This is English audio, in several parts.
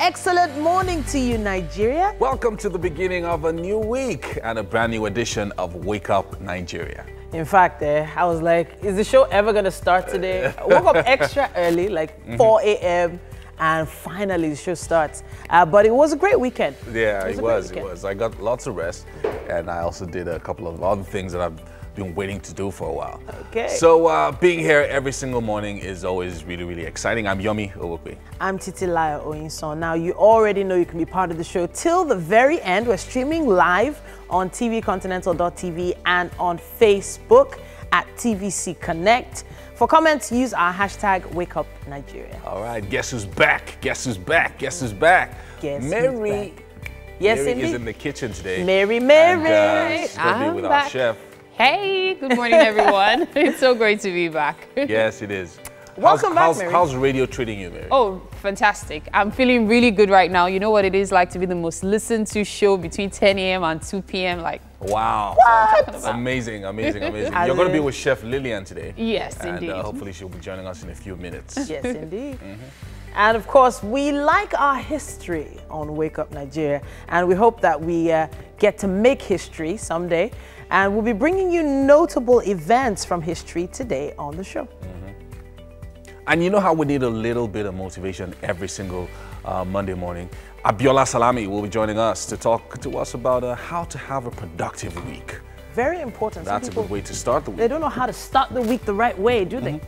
excellent morning to you, Nigeria. Welcome to the beginning of a new week and a brand new edition of Wake Up Nigeria. In fact, I was like, is the show ever going to start today? I woke up extra early, like 4 a.m., and finally the show starts. But it was a great weekend. Yeah, it was. I got lots of rest, and I also did a couple of other things that I've been waiting to do for a while. Okay. So being here every single morning is always really, really exciting. I'm Yomi Owokwe. I'm Titilayo Oyinson. Now, you already know you can be part of the show till the very end. We're streaming live on tvcontinental.tv and on Facebook at TVC Connect. For comments, use our hashtag WakeUpNigeria. All right, guess who's back? Guess who's back? Guess who's back? Guess Mary. who's back? Yes, Mary indeed. is in the kitchen today. Mary. And, she's going to be I'm with our back. chef. Hey, good morning, everyone. It's so great to be back. Yes, it is. Welcome back, Mary. How's radio treating you, Mary? Oh, fantastic. I'm feeling really good right now. You know what it is like to be the most listened to show between 10 a.m. and 2 p.m. Like, Wow. What? Amazing, amazing, amazing. You're going to be with Chef Lillian today. yes, And indeed. hopefully she'll be joining us in a few minutes. Yes, indeed. And of course, we like our history on Wake Up Nigeria, and we hope that we get to make history someday. And we'll be bringing you notable events from history today on the show. And you know how we need a little bit of motivation every single Monday morning? Abiola Salami will be joining us to talk to us about how to have a productive week. Very important. Some That's a people, good way to start the week. they don't know how to start the week the right way, do they?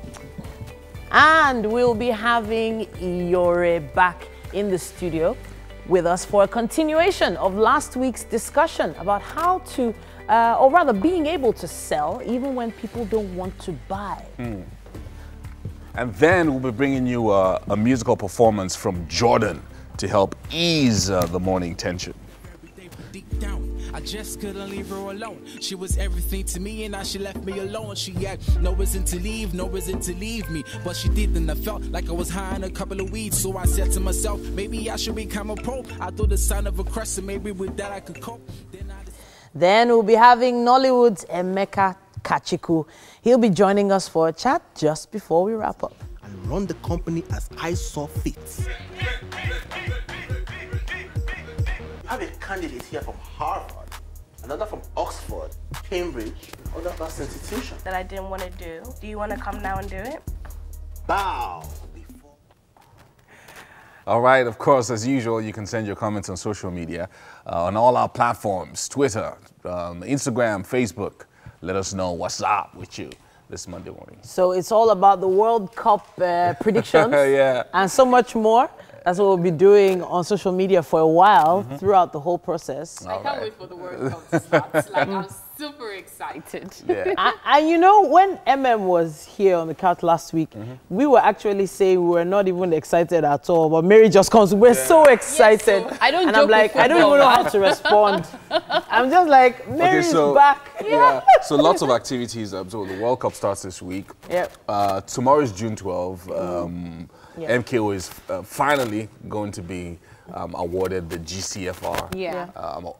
And we'll be having Iyore back in the studio with us for a continuation of last week's discussion about how to, or rather being able to sell even when people don't want to buy. And then we'll be bringing you a musical performance from Jordan to help ease the morning tension. Deep down, I just couldn't leave her alone. She was everything to me, and now she left me alone. She had no reason to leave, no reason to leave me, but she did, and I felt like I was high on a couple of weeds. So I said to myself, maybe I should become a pro. I threw the sign of a crescent, maybe with that I could cope. Then we'll be having Nollywood's Emeka Kachiku. He'll be joining us for a chat just before we wrap up. And run the company as I saw fit. I have a candidate here from Harvard, another from Oxford, Cambridge, other vast institution. that I didn't want to do. Do you want to come now and do it? Bow. All right, of course, as usual, you can send your comments on social media, on all our platforms, Twitter, Instagram, Facebook. Let us know what's up with you this Monday morning. So it's all about the World Cup predictions Yeah. and so much more. That's what we'll be doing on social media for a while throughout the whole process. I can't wait for the World Cup to start. Like, I'm super excited. Yeah. And you know, when was here on the couch last week, we were actually saying we were not even excited at all. But Mary just comes, we're so excited. so I don't and joke I'm like, with I don't even know football. how to respond. I'm just like, Mary's back. Yeah. So lots of activities. So the World Cup starts this week. Yep. Tomorrow is June 12. MKO is finally going to be awarded the GCFR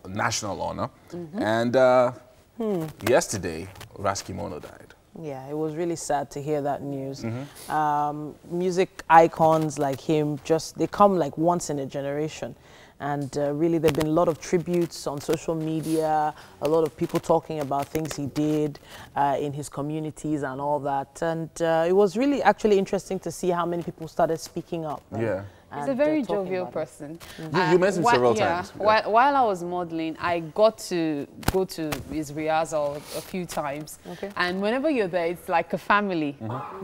national honor. And yesterday, Raskimono died. Yeah, it was really sad to hear that news. Music icons like him, they come like once in a generation. And really, there have been a lot of tributes on social media, a lot of people talking about things he did in his communities and all that. And it was really actually interesting to see how many people started speaking up. Yeah. He's a very jovial person. You mentioned several times. Yeah. While I was modeling, I got to go to his rehearsal a few times. Okay. And whenever you're there, it's like a family,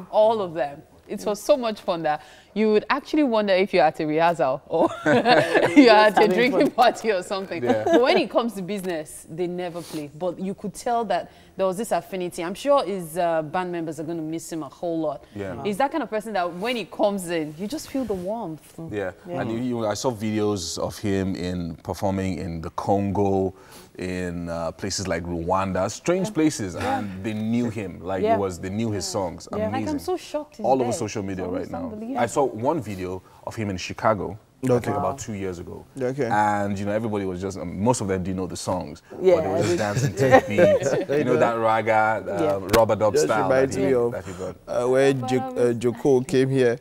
all of them. It was so much fun that you would actually wonder if you're at a rehearsal or you're at a drinking party or something. Yeah. But when it comes to business, they never play. But you could tell that there was this affinity. I'm sure his band members are going to miss him a whole lot. Yeah. He's that kind of person that when he comes in, you just feel the warmth. Yeah. And I saw videos of him performing in the Congo, in places like Rwanda, strange places, and they knew him. Like they knew his songs. Amazing. Like, I'm so shocked. All over social media right now. I saw one video of him in Chicago. I think about 2 years ago. Okay. And everybody was just most of them didn't know the songs, Yeah. but they were just dancing to the beats. That raga, rubber dub Just style reminds me of that he got. when Joko came here,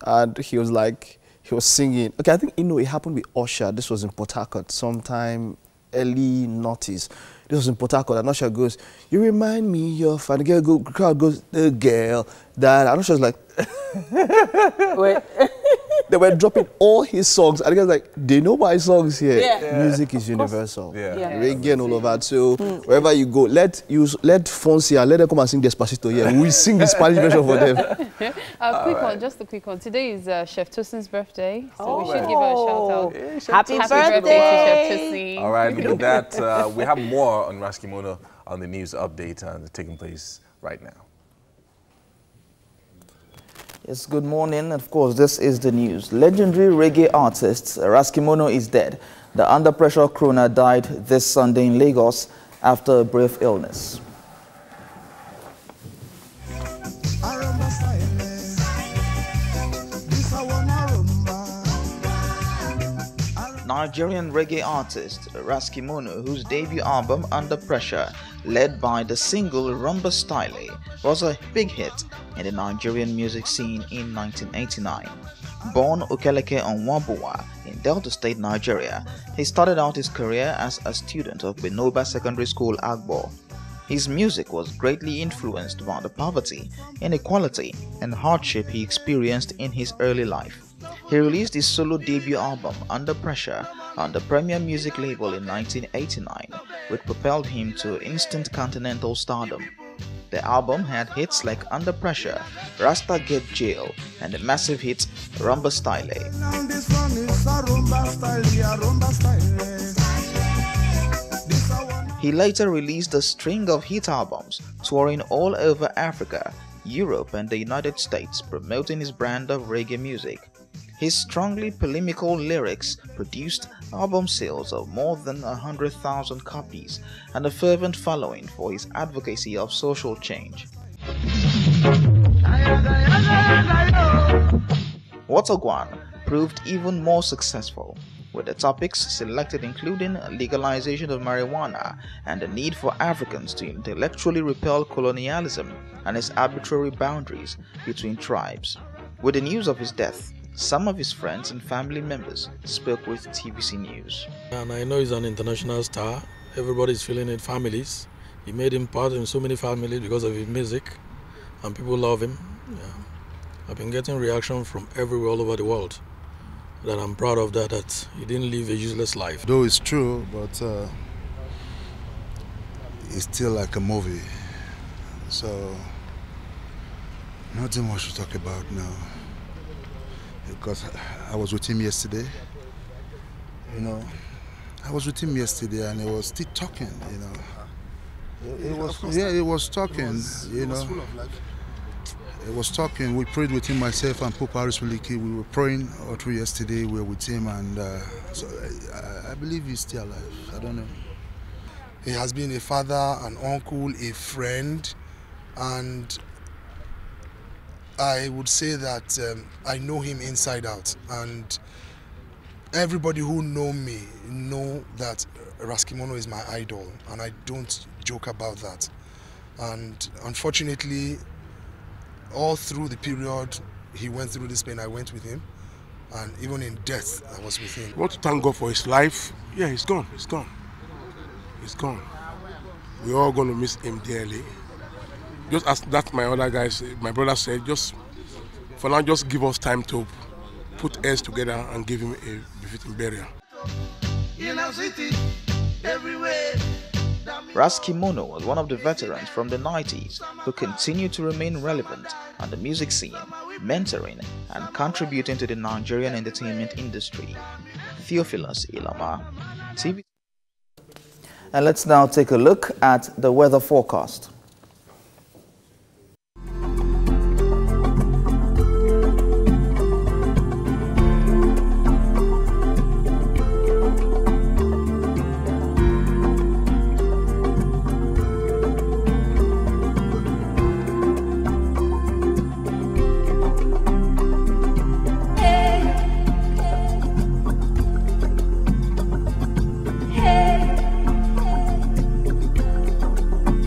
and he he was singing. Okay, I think, you know, it happened with Usher. This was in Port Harcourt sometime early noughties. This was in Port Harcourt, and Usher goes, "You remind me of," and the crowd goes, "The girl that," and Usher was like, Wait. they were dropping all his songs, and the guy's like, "They know my songs here." Yeah. Music is universal. Yeah. Reggae and all of that. So wherever you go, let Fonsia, let them come and sing Despacito here. We sing the Spanish version for them. Just a quick one. Today is Chef Tosin's birthday, so we should give her a shout out. Yeah, Happy birthday to Chef Tosin. All right, with that, we have more on Raskimono on the news update taking place right now. Yes, good morning. Of course, this is the news. Legendary reggae artist Raskimono is dead. The Under Pressure crooner died this Sunday in Lagos after a brief illness. Nigerian reggae artist Raskimono, whose debut album Under Pressure, led by the single Rumba Style, was a big hit in the Nigerian music scene in 1989. Born Okeleke Onwabua in Delta State, Nigeria, he started out his career as a student of Benoba Secondary School, Agbo. His music was greatly influenced by the poverty, inequality, and hardship he experienced in his early life. He released his solo debut album Under Pressure on the Premier Music label in 1989, which propelled him to instant continental stardom. The album had hits like Under Pressure, Rasta Get Jail, and the massive hit Rumba Style. He later released a string of hit albums, touring all over Africa, Europe, and the United States, promoting his brand of reggae music. His strongly polemical lyrics produced album sales of more than 100,000 copies and a fervent following for his advocacy of social change. Watagwan proved even more successful, with the topics selected including legalization of marijuana and the need for Africans to intellectually repel colonialism and its arbitrary boundaries between tribes. With the news of his death, some of his friends and family members spoke with TVC News. And I know he's an international star. Everybody's feeling it, families. He made him part in so many families because of his music, and people love him. Yeah. I've been getting reaction from everywhere all over the world that I'm proud of that he didn't live a useless life. Though it's true, but it's still like a movie. So, nothing much to talk about now. Because I was with him yesterday, you know. I was with him yesterday and he was still talking, you know. It was talking, you know. It was talking. We prayed with him, myself and Pope Harris Wiliki. We were praying all through yesterday. We were with him, and so I believe he's still alive. I don't know. He has been a father, an uncle, a friend, and I would say that I know him inside out, and everybody who know me know that Raskimono is my idol, and I don't joke about that. And unfortunately, all through the period he went through this pain, I went with him, and even in death, I was with him. I want to thank God for his life. Yeah, he's gone. He's gone. He's gone. We're all going to miss him dearly. Just as that my other guys, my brother said, just for now, just give us time to put heads together and give him a befitting burial. Raskimono was one of the veterans from the 90s who continued to remain relevant on the music scene, mentoring and contributing to the Nigerian entertainment industry. Theophilus Ilama, TV. And let's now take a look at the weather forecast.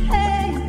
Hey,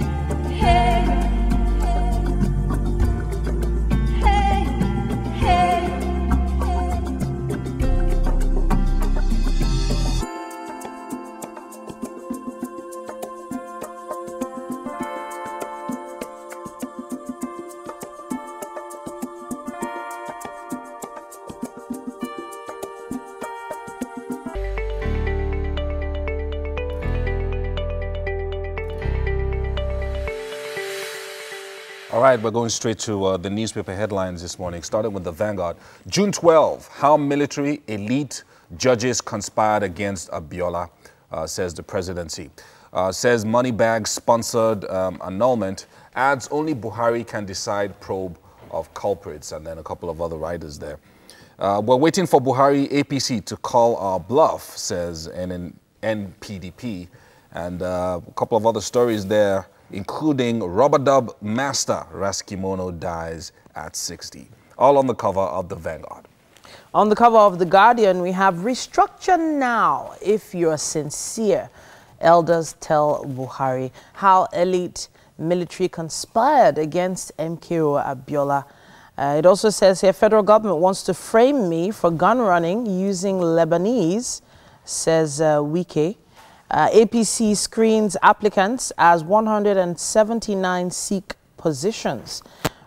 All right, we're going straight to the newspaper headlines this morning, starting with the Vanguard. June 12, how military elite judges conspired against Abiola, says the presidency. Says Moneybag sponsored annulment, adds only Buhari can decide probe of culprits, and then a couple of other writers there. We're waiting for Buhari APC to call our bluff, says NPDP, and a couple of other stories there, including rubber-dub master Raskimono dies at 60. All on the cover of the Vanguard. On the cover of The Guardian, we have restructure now if you're sincere. Elders tell Buhari how elite military conspired against MKO Abiola. It also says here, federal government wants to frame me for gun running using Lebanese, says Wike. APC screens applicants as 179 seek positions.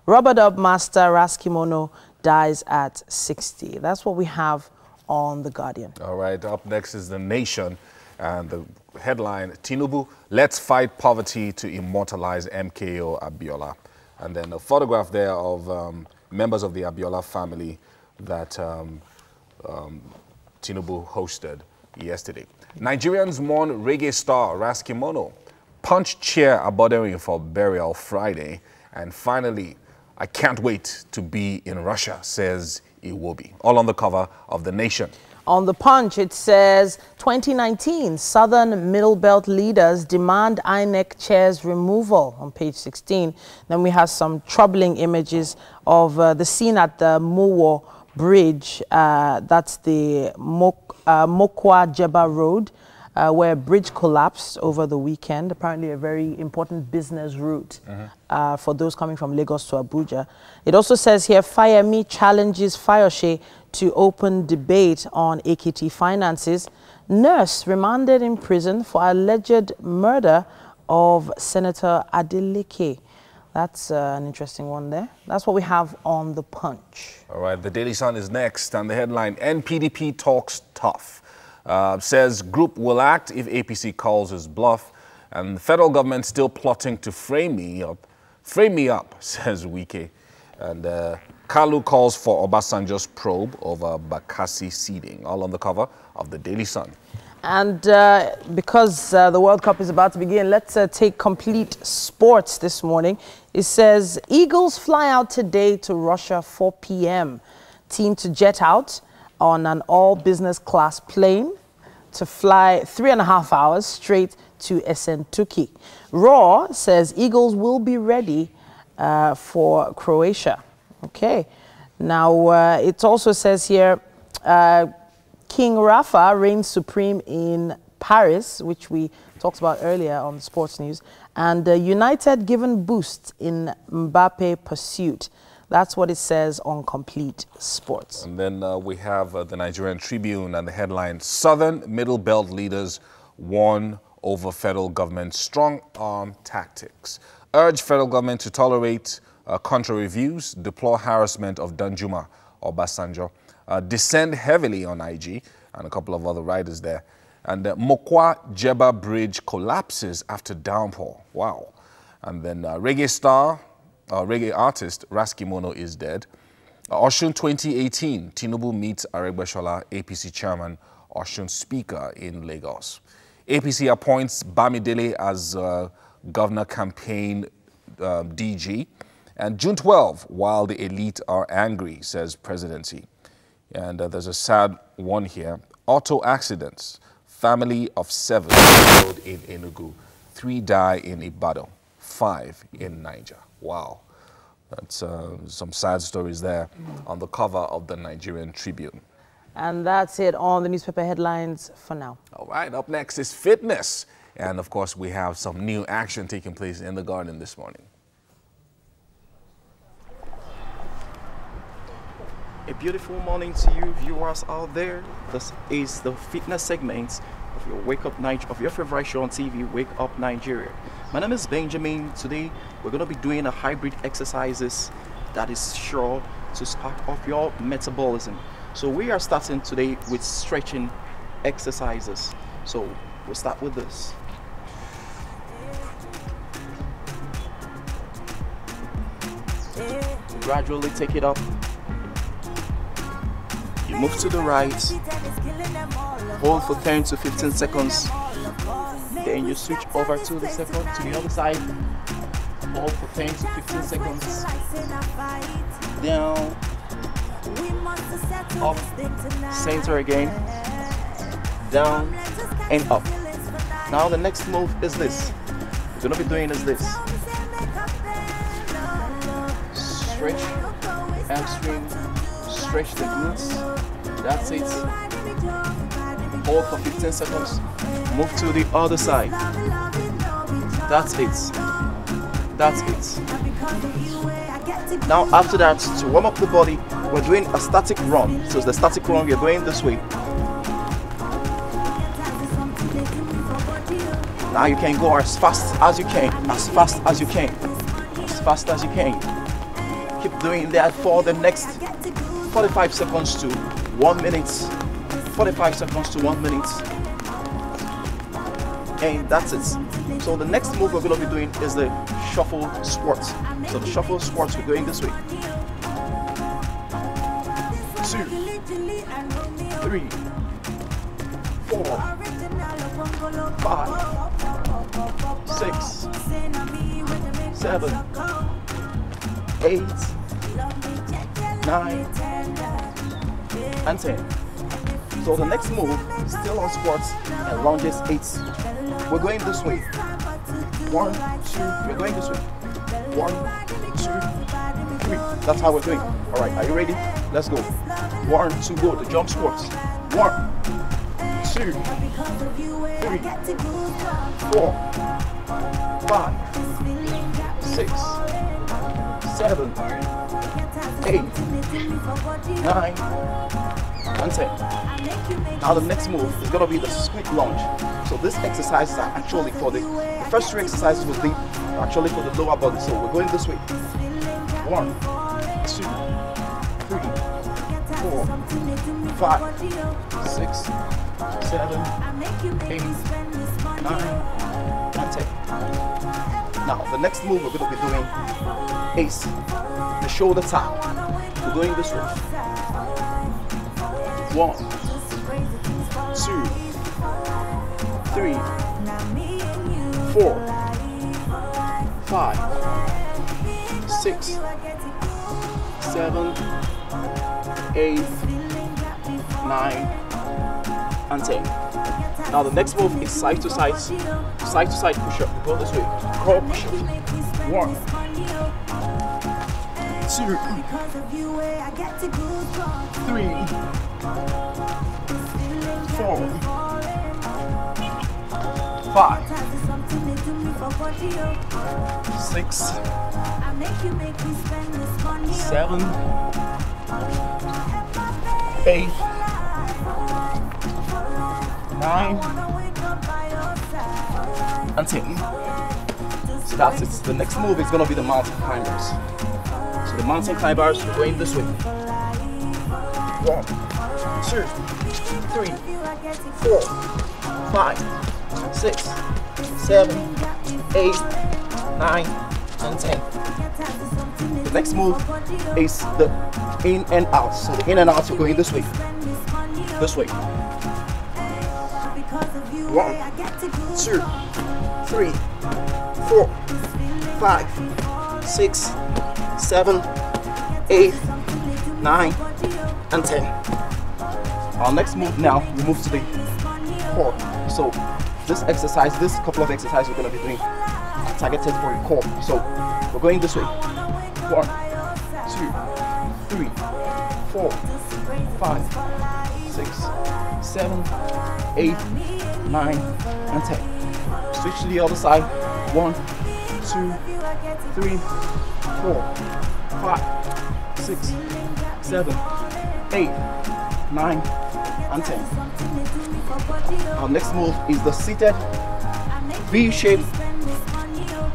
Rubber-dub master Raskimono dies at 60. That's what we have on The Guardian. All right, up next is The Nation, and the headline, Tinubu, let's fight poverty to immortalize MKO Abiola. And then a photograph there of members of the Abiola family that Tinubu hosted yesterday. Nigerians mourn reggae star Raskimono. Punch chair Abodering for burial Friday. And finally, I can't wait to be in Russia, says Iwobi. All on the cover of The Nation. On the Punch, it says 2019 Southern Middle Belt leaders demand INEC chair's removal on page 16. Then we have some troubling images of the scene at the Mowo Bridge. That's the Mokwa Jeba Road, where a bridge collapsed over the weekend. Apparently a very important business route for those coming from Lagos to Abuja. It also says here, Fayemi challenges Fayoshe to open debate on AKT finances. Nurse remanded in prison for alleged murder of Senator Adeleke. That's an interesting one there. That's what we have on The Punch. All right, the Daily Sun is next, and the headline, NPDP talks tough. Says group will act if APC calls his bluff, and the federal government still plotting to frame me up, says Wike. And Kalu calls for Obasanjo's probe over Bakassi seeding, all on the cover of the Daily Sun. And because the World Cup is about to begin, let's take complete sports this morning. It says Eagles fly out today to Russia 4 p.m. Team to jet out on an all-business class plane to fly 3.5 hours straight to Esentuki. Raw says Eagles will be ready for Croatia. Okay. Now, it also says here, King Rafa reigns supreme in Paris, which we talked about earlier on the sports news, and United given boost in Mbappe pursuit. That's what it says on Complete Sports. And then we have the Nigerian Tribune and the headline, Southern Middle Belt leaders warn over federal government's strong-arm tactics. Urge federal government to tolerate contrary views, deplore harassment of Danjuma Obasanjo, descend heavily on IG, and a couple of other writers there. And Mokwa Jeba Bridge collapses after downpour. Wow. And then reggae artist Raskimono is dead. Osun 2018, Tinubu meets Aregbesola, APC chairman, Osun speaker in Lagos. APC appoints Bamidele as governor campaign DG. And June 12, while the elite are angry, says presidency. And there's a sad one here. Auto accidents. Family of 7 killed in Enugu. 3 die in Ibadan. 5 in Niger. Wow. That's some sad stories there on the cover of the Nigerian Tribune. And that's it on the newspaper headlines for now. All right, up next is fitness. And of course, we have some new action taking place in the garden this morning. A beautiful morning to you viewers out there. This is the fitness segment of your Wake Up Nigeria, of your favorite show on TV, Wake Up Nigeria. My name is Benjamin. Today we're going to be doing a hybrid exercises that is sure to spark up your metabolism. So we are starting today with stretching exercises. So we'll start with this. gradually take it up. You move to the right, hold for 10 to 15 seconds. Then you switch over to the other side. Hold for 10 to 15 seconds. Down, up, center again, down and up. Now the next move is this. We're gonna be doing is this. Stretch, hamstring, stretch the glutes. That's it. Hold for 15 seconds. Move to the other side. That's it. That's it. Now after that, to warm up the body, we're doing a static run. So it's the static run, we're going this way. Now you can go as fast as you can, as fast as you can, as fast as you can. Keep doing that for the next 45 seconds to 1 minute. 45 seconds to 1 minute. And that's it. So the next move we're going to be doing is the shuffle squat. So the shuffle squats, we're going this way. 2, 3, 4, 5, 6, 7, 8, 9, and 10. So the next move, still on squats and lunges, 8. We're going this way. 1, 2, we're going this way. 1, 2, 3. That's how we're doing. All right, are you ready? Let's go. 1, 2, go. The jump squats. 1, 2, 3, 4, 5, 6, 7, 8, 9, and 10. Now the next move is going to be the squat lunge. So these exercises are actually for the first 3 exercises will be actually for the lower body. So we're going this way. 1, 2, 3, 4, 5, 6, 7, 8, 9, and 10. Now the next move we're going to be doing is the shoulder tap. We're going this way. 1, 2, 3, 4, 5, 6, 7, 8, 9, and 10. Now the next move is side to side push up. Go this way. Crawl push up. 1, 2, 3, 4, 5, 6, 7, 8, 9, and 10. So that's it. The next move is going to be the mountain climbers. So the mountain climbers, we're going this way. 1, 2, 3, 4, 5, 6, 7, 8, 9, and 10. The next move is the in and out. So the in and out, we're going this way. This way. 1, 2, 3, 4, 5, 6, 7, 8, 9, and 10. Our next move now, we move to the core. So this exercise, this couple of exercises we're going to be doing are targeted for your core. So we're going this way. 1, 2, 3, 4, 5, 6, 7, 8, 9, and 10. Switch to the other side. 1, 2, 3, 4, 5, 6, 7, 8, 9, and 10. Our next move is the seated V shape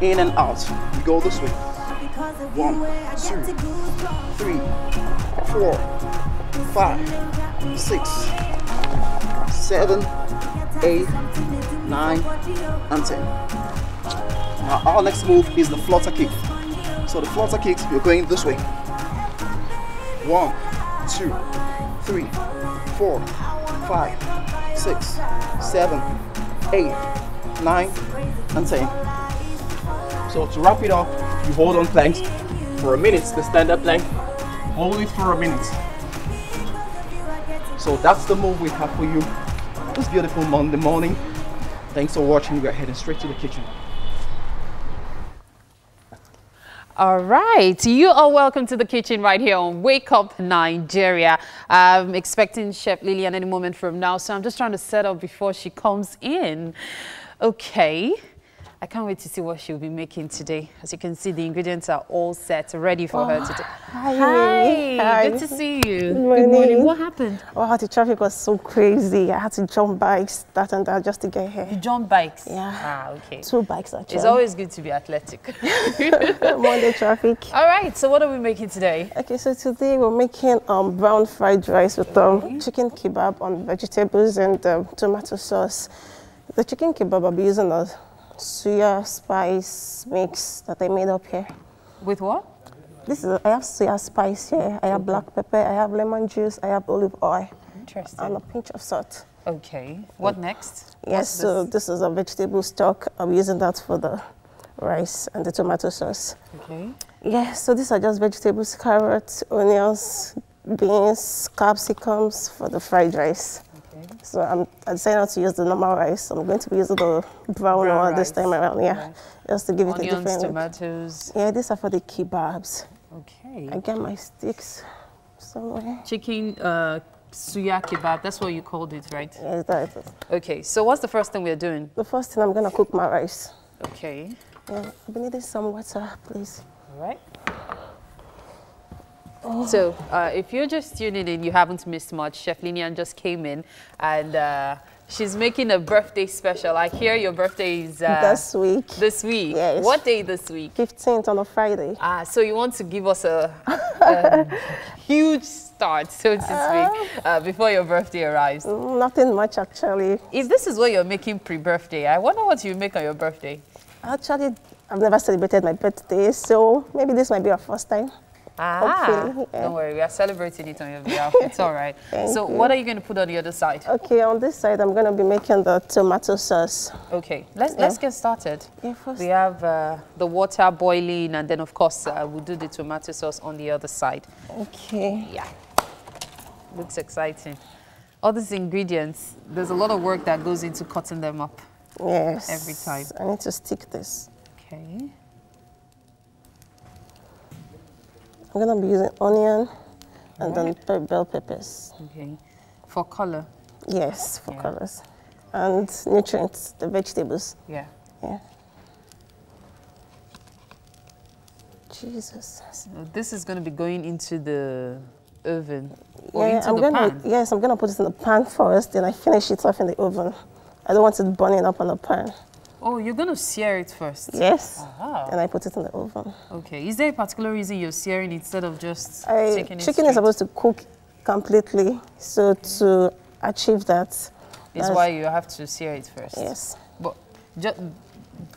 in and out. We go this way. 1, 2, 3, 4, 5, 6, 7, 8, 9, and 10. Now our next move is the flutter kick. So the flutter kicks, you're going this way. 1, 2, 3, 4, 5, 6, 7, 8, 9, and 10. So to wrap it up, you hold on planks for a minute, the standard plank. Hold it for a minute. So that's the move we have for you this beautiful Monday morning. Thanks for watching. We're heading straight to the kitchen. All right, you are welcome to the kitchen right here on Wake Up Nigeria. I'm expecting Chef Lillian any moment from now, so I'm just trying to set up before she comes in. Okay, I can't wait to see what she'll be making today. As you can see, the ingredients are all set, ready for her today. Hi, good to see you. Good morning. What happened? Oh, the traffic was so crazy. I had to jump bikes, that and that, just to get here. You jump bikes? Yeah. Ah, okay. 2 bikes, actually. It's always good to be athletic. Monday traffic. All right, so what are we making today? Okay, so today we're making brown fried rice with chicken kebab on vegetables and tomato sauce. The chicken kebab I'll be using a soya spice mix that I made up here. With what? I have soya spice here. I have black pepper. I have lemon juice. I have olive oil. Interesting. And a pinch of salt. Okay. What next? Yes, so this is a vegetable stock. I'll be using that for the rice and the tomato sauce. Okay. Yeah, so these are just vegetables, carrots, onions, beans, capsicums for the fried rice. Okay. So I decided not to use the normal rice. I'm going to be using the brown one this time around, yeah. Right. Just to give it a different look. Tomatoes. Yeah, these are for the kebabs. Okay. I get my sticks somewhere. Chicken suya kebab, that's what you called it, right? Yes, that is. Okay, so what's the first thing we're doing? The first thing, I'm going to cook my rice. Okay. Yeah, I'll be needing some water, please. All right. Oh. So, if you're just tuning in, you haven't missed much. Chef Lillian just came in and she's making a birthday special. I hear your birthday is this week. This week? Yes. What day this week? 15th on a Friday. So you want to give us a huge start, so to speak, before your birthday arrives? Nothing much, actually. If this is what you're making pre-birthday, I wonder what you make on your birthday. Actually, I've never celebrated my birthday, so maybe this might be our first time. Hopefully, yeah. Don't worry, we are celebrating it on your behalf. It's all right. So what are you going to put on the other side? Okay, on this side, I'm going to be making the tomato sauce. Okay, let's get started. Yeah, first. We have the water boiling, and then, of course, we'll do the tomato sauce on the other side. Okay. Yeah. Looks exciting. All these ingredients, there's a lot of work that goes into cutting them up. Yes. Every time. I need to stick this. Okay. I'm going to be using onion and then bell peppers. Okay. For color? Yes, for colors. And nutrients, the vegetables. Yeah. Yeah. Jesus. So this is going to be going into the oven or yeah, into the pan? Yes, I'm going to put it in the pan first, then I finish it off in the oven. I don't want it burning up on the pan. Oh, you're going to sear it first? Yes. Aha. And I put it in the oven. Okay. Is there a particular reason you're searing instead of just taking it Chicken is supposed to cook completely, so to achieve that is why you have to sear it first. Yes. But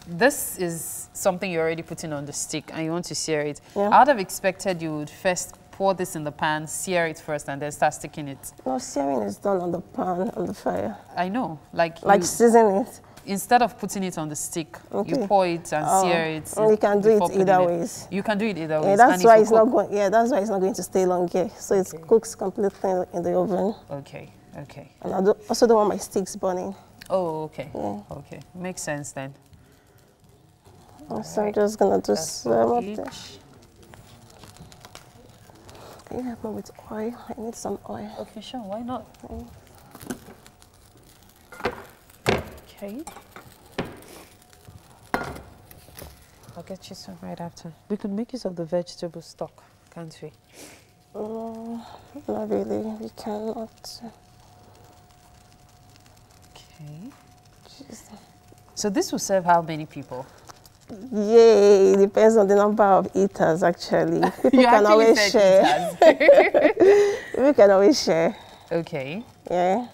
this is something you're already putting on the stick and you want to sear it. Yeah. I would have expected you would first pour this in the pan, sear it first, and then start sticking it. No, searing is done on the pan, on the fire. I know. Like season it. Instead of putting it on the stick, you pour it and sear it. You can do it either ways. You can do it either ways. Yeah, that's why it's not going. Yeah, that's why it's not going to stay long here. So it cooks completely in the oven. Okay. Okay. And I also don't want my sticks burning. Oh, okay. Yeah. Okay. Makes sense then. So I'm just gonna do some of this. Can you help me with oil? I need some oil. Okay, sure. Why not? Okay. I'll get you some right after. We could make use of the vegetable stock, can't we? Not really. We cannot. Okay. Jeez. So this will serve how many people? Yay, it depends on the number of eaters, actually. People can always share. People can always share. Okay. Yeah.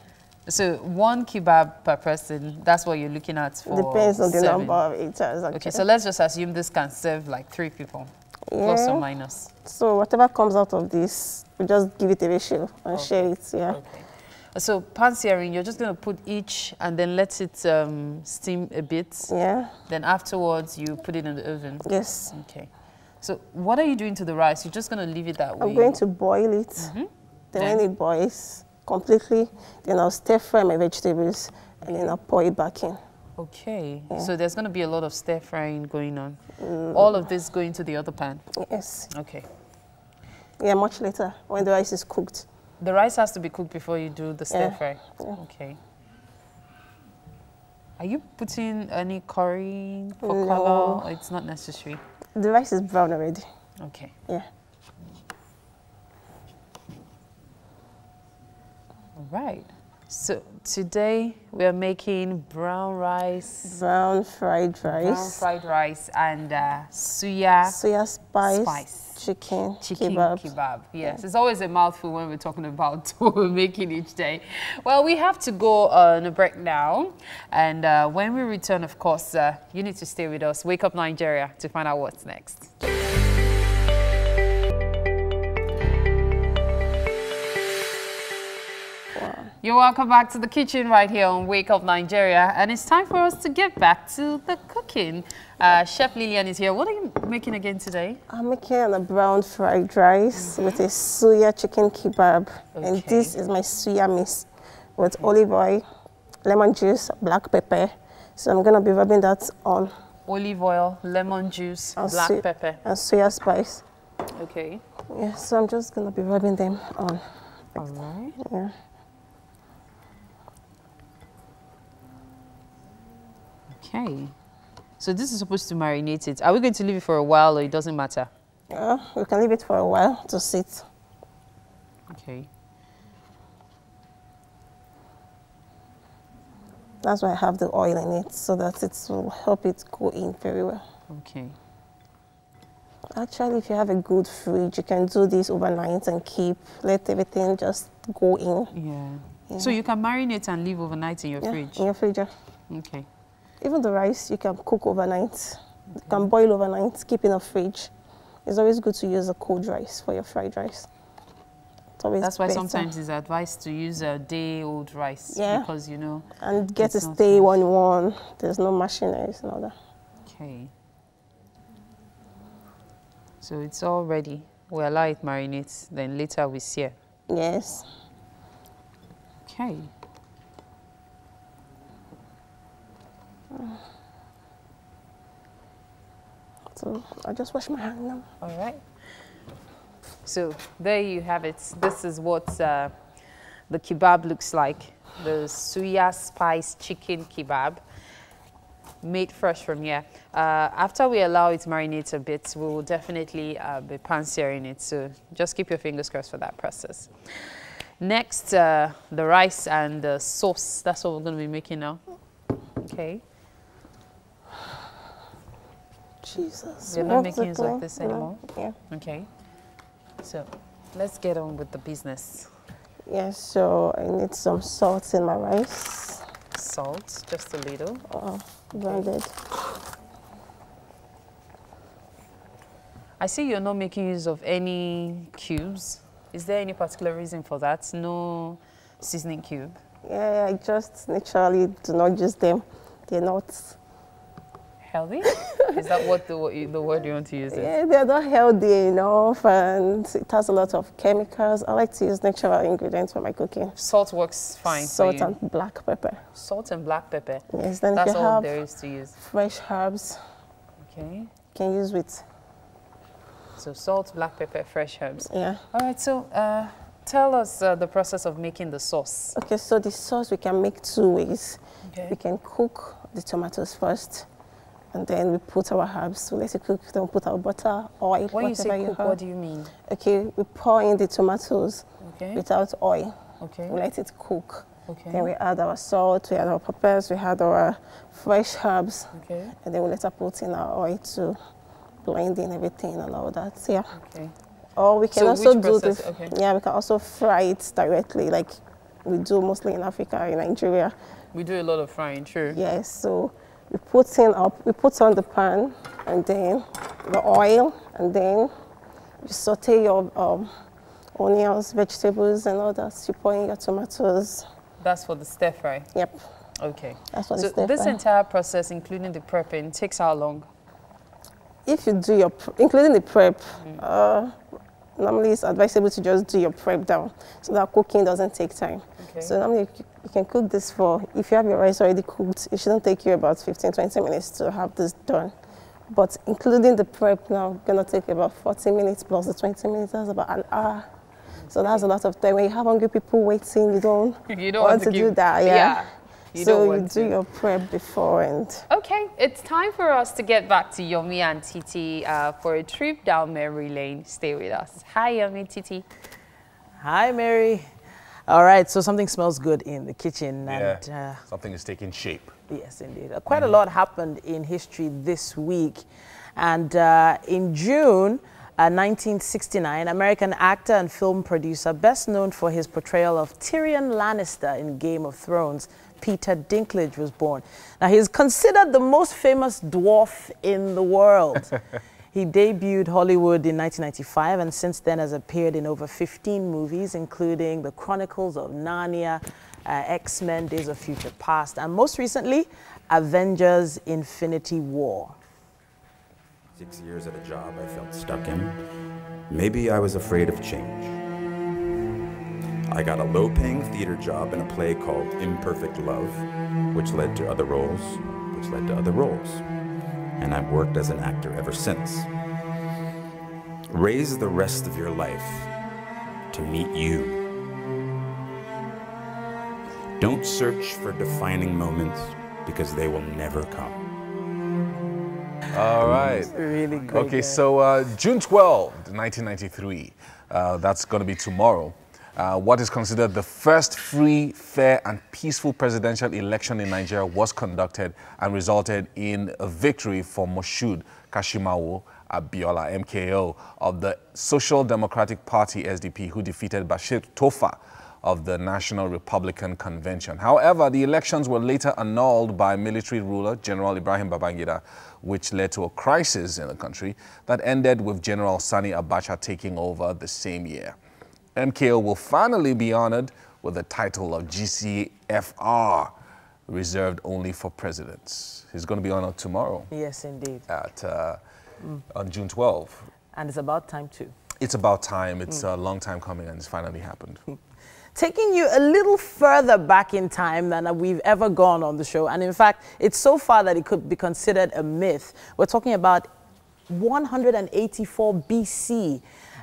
So 1 kebab per person, that's what you're looking at for depends on the serving. number of eaters, actually. Okay, so let's just assume this can serve like 3 people. plus or minus? So whatever comes out of this, we just give it a ratio and share it, yeah. Okay. So pan-searing, you're just going to put each and then let it steam a bit. Yeah. Then afterwards, you put it in the oven. Yes. Okay. So what are you doing to the rice? You're just going to leave it that way? I'm going to boil it. Then when it boils completely, then I'll stir fry my vegetables and then I'll pour it back in. Okay. Yeah. So there's going to be a lot of stir frying going on. All of this going to the other pan? Yes. Okay. Yeah, much later when the rice is cooked. The rice has to be cooked before you do the stir fry? Yeah. Okay. Are you putting any curry for No. color? Or it's not necessary? The rice is brown already. Okay. Yeah. All right. So today we are making brown rice. Brown fried rice. Brown fried rice and suya spice. Chicken kebab. Yes, it's always a mouthful when we're talking about what we're making each day. Well, we have to go on a break now. And when we return, of course, you need to stay with us. Wake Up Nigeria to find out what's next. You're welcome back to the kitchen right here on Wake Up Nigeria, and it's time for us to get back to the cooking. Chef Lillian is here. What are you making again today? I'm making a brown fried rice with a suya chicken kebab, and this is my suya mix with olive oil, lemon juice, black pepper. So I'm gonna be rubbing that on. Olive oil, lemon juice, and black pepper, and suya spice. Okay. Yeah, so I'm just gonna be rubbing them on. All right. Yeah. Okay, so this is supposed to marinate it. Are we going to leave it for a while or it doesn't matter? Yeah, we can leave it for a while to sit. Okay. That's why I have the oil in it, so that it will help it go in very well. Okay. Actually, if you have a good fridge, you can do this overnight and let everything just go in. Yeah. So you can marinate and leave overnight in your fridge? In your fridge, yeah. Okay. Even the rice, you can cook overnight. You can boil overnight, keep in a fridge. It's always good to use a cold rice for your fried rice. That's why better. sometimes it's advised to use a day-old rice. Yeah. Because, you know... And get it stay one. There's no mashing and all that. Okay. So it's all ready. We allow it marinate, then later we sear. Yes. Okay. So I'll just wash my hand now. All right. So there you have it. This is what the kebab looks like. The suya spice chicken kebab, made fresh from here. After we allow it to marinate a bit, we will definitely be pan-searing it. So just keep your fingers crossed for that process. Next, the rice and the sauce. That's what we're going to be making now. Okay. Jesus. We're not making use of this anymore? Yeah. Okay. So let's get on with the business. Yes, so I need some salt in my rice. Salt, just a little. Blended. I see you're not making use of any cubes. Is there any particular reason for that? No seasoning cube? Yeah, I just naturally do not use them. They're not healthy? Is that what the word you want to use? Yeah, they're not healthy enough, and it has a lot of chemicals. I like to use natural ingredients for my cooking. Salt works fine Salt for you. and black pepper. Salt and black pepper. Yes, then that's if you all have there is to use. Fresh herbs. Okay. You can use with. So salt, black pepper, fresh herbs. Yeah. All right. So tell us the process of making the sauce. Okay, so the sauce we can make two ways. Okay. We can cook the tomatoes first, and then we put our herbs. We let it cook. Then we put our butter, oil. When you say cook, what do you mean? Okay, we pour in the tomatoes without oil. Okay. We let it cook. Okay. Then we add our salt, we add our peppers, we add our fresh herbs. Okay. And then we later put in our oil to blend in everything and all that. Yeah. Okay. Or we can So also which do process? this. Okay. Yeah, we can also fry it directly, like we do mostly in Africa, in Nigeria. We do a lot of frying, true. Yes, so we put on the pan, and then the oil, and then you saute your onions, vegetables, and all that. You pour in your tomatoes. That's for the stir fry? Yep. Okay. That's for the So stir this fry. entire process, including the prepping, takes how long? If you do your, including the prep, normally it's advisable to just do your prep down so that cooking doesn't take time. Okay. So normally you can cook this for, if you have your rice already cooked, it shouldn't take you about 15-20 minutes to have this done. But including the prep now, gonna take about 40 minutes plus the 20 minutes, that's about an hour. So that's a lot of time. When you have hungry people waiting, you don't want to do that. Yeah. So you do your prep before and... Okay, it's time for us to get back to Yomi and Titi for a trip down memory lane. Stay with us. Hi, Yomi, Titi. Hi, Mary. All right, so something smells good in the kitchen. Yeah, and, something is taking shape. Yes, indeed. Quite a lot happened in history this week. And in June 1969, American actor and film producer, best known for his portrayal of Tyrion Lannister in Game of Thrones, Peter Dinklage was born. Now, he's considered the most famous dwarf in the world. He debuted Hollywood in 1995 and since then has appeared in over 15 movies, including The Chronicles of Narnia, X-Men, Days of Future Past, and most recently, Avengers Infinity War. 6 years at a job I felt stuck in. Maybe I was afraid of change. I got a low-paying theater job in a play called Imperfect Love, which led to other roles, which led to other roles. And I've worked as an actor ever since. Raise the rest of your life to meet you. Don't search for defining moments because they will never come. All right. Really great. Okay, so June 12, 1993, that's going to be tomorrow. What is considered the first free, fair, and peaceful presidential election in Nigeria was conducted and resulted in a victory for Moshood Kashimawo Abiola, MKO, of the Social Democratic Party, SDP, who defeated Bashir Tofa of the National Republican Convention. However, the elections were later annulled by military ruler General Ibrahim Babangida, which led to a crisis in the country that ended with General Sani Abacha taking over the same year. MKO will finally be honored with the title of GCFR, reserved only for presidents. He's going to be honored tomorrow. Yes, indeed. On June 12. And it's about time too. It's about time. It's a long time coming and it's finally happened. Taking you a little further back in time than we've ever gone on the show. And in fact, it's so far that it could be considered a myth. We're talking about 184 BC.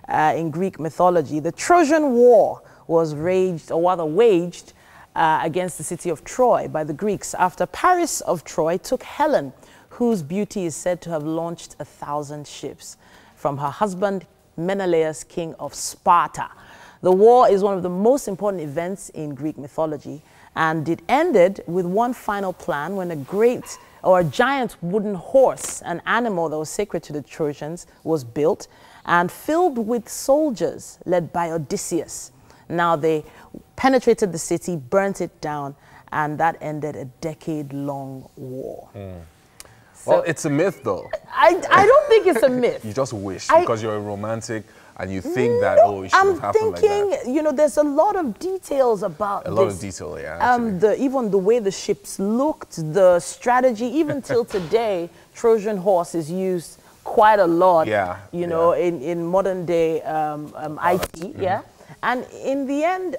In Greek mythology, the Trojan War was waged against the city of Troy by the Greeks after Paris of Troy took Helen, whose beauty is said to have launched 1,000 ships, from her husband Menelaus, king of Sparta. The war is one of the most important events in Greek mythology, and it ended with one final plan when a giant wooden horse, an animal that was sacred to the Trojans, was built and filled with soldiers led by Odysseus. Now they penetrated the city, burnt it down, and that ended a decade-long war. So, well, it's a myth, though. I don't think it's a myth. You just wish, because you're a romantic and you think that, oh, it should have happened like that. I'm thinking, you know, there's a lot of details about this. A lot of detail, yeah. Even the way the ships looked, the strategy, even till today, Trojan horse is used quite a lot, you know, in modern day IT, And in the end,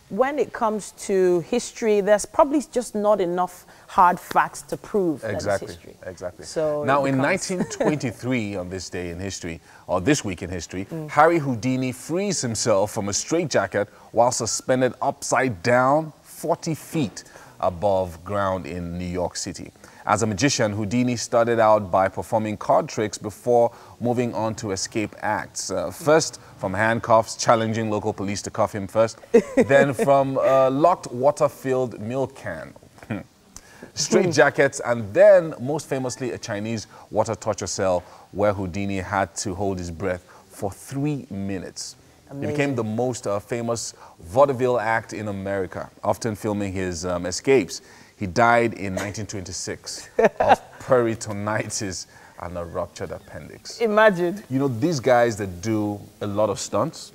when it comes to history, there's probably just not enough hard facts to prove that it's history. Exactly. So now, in 1923, on this day in history, or this week in history, Harry Houdini frees himself from a straitjacket while suspended upside down 40 feet above ground in New York City. As a magician, Houdini started out by performing card tricks before moving on to escape acts. First from handcuffs, challenging local police to cuff him first, then from a locked water-filled milk can, straight jackets, and then, most famously, a Chinese water torture cell where Houdini had to hold his breath for 3 minutes. Amazing. He became the most famous vaudeville act in America, often filming his escapes. He died in 1926 of peritonitis and a ruptured appendix. Imagine. You know, these guys that do a lot of stunts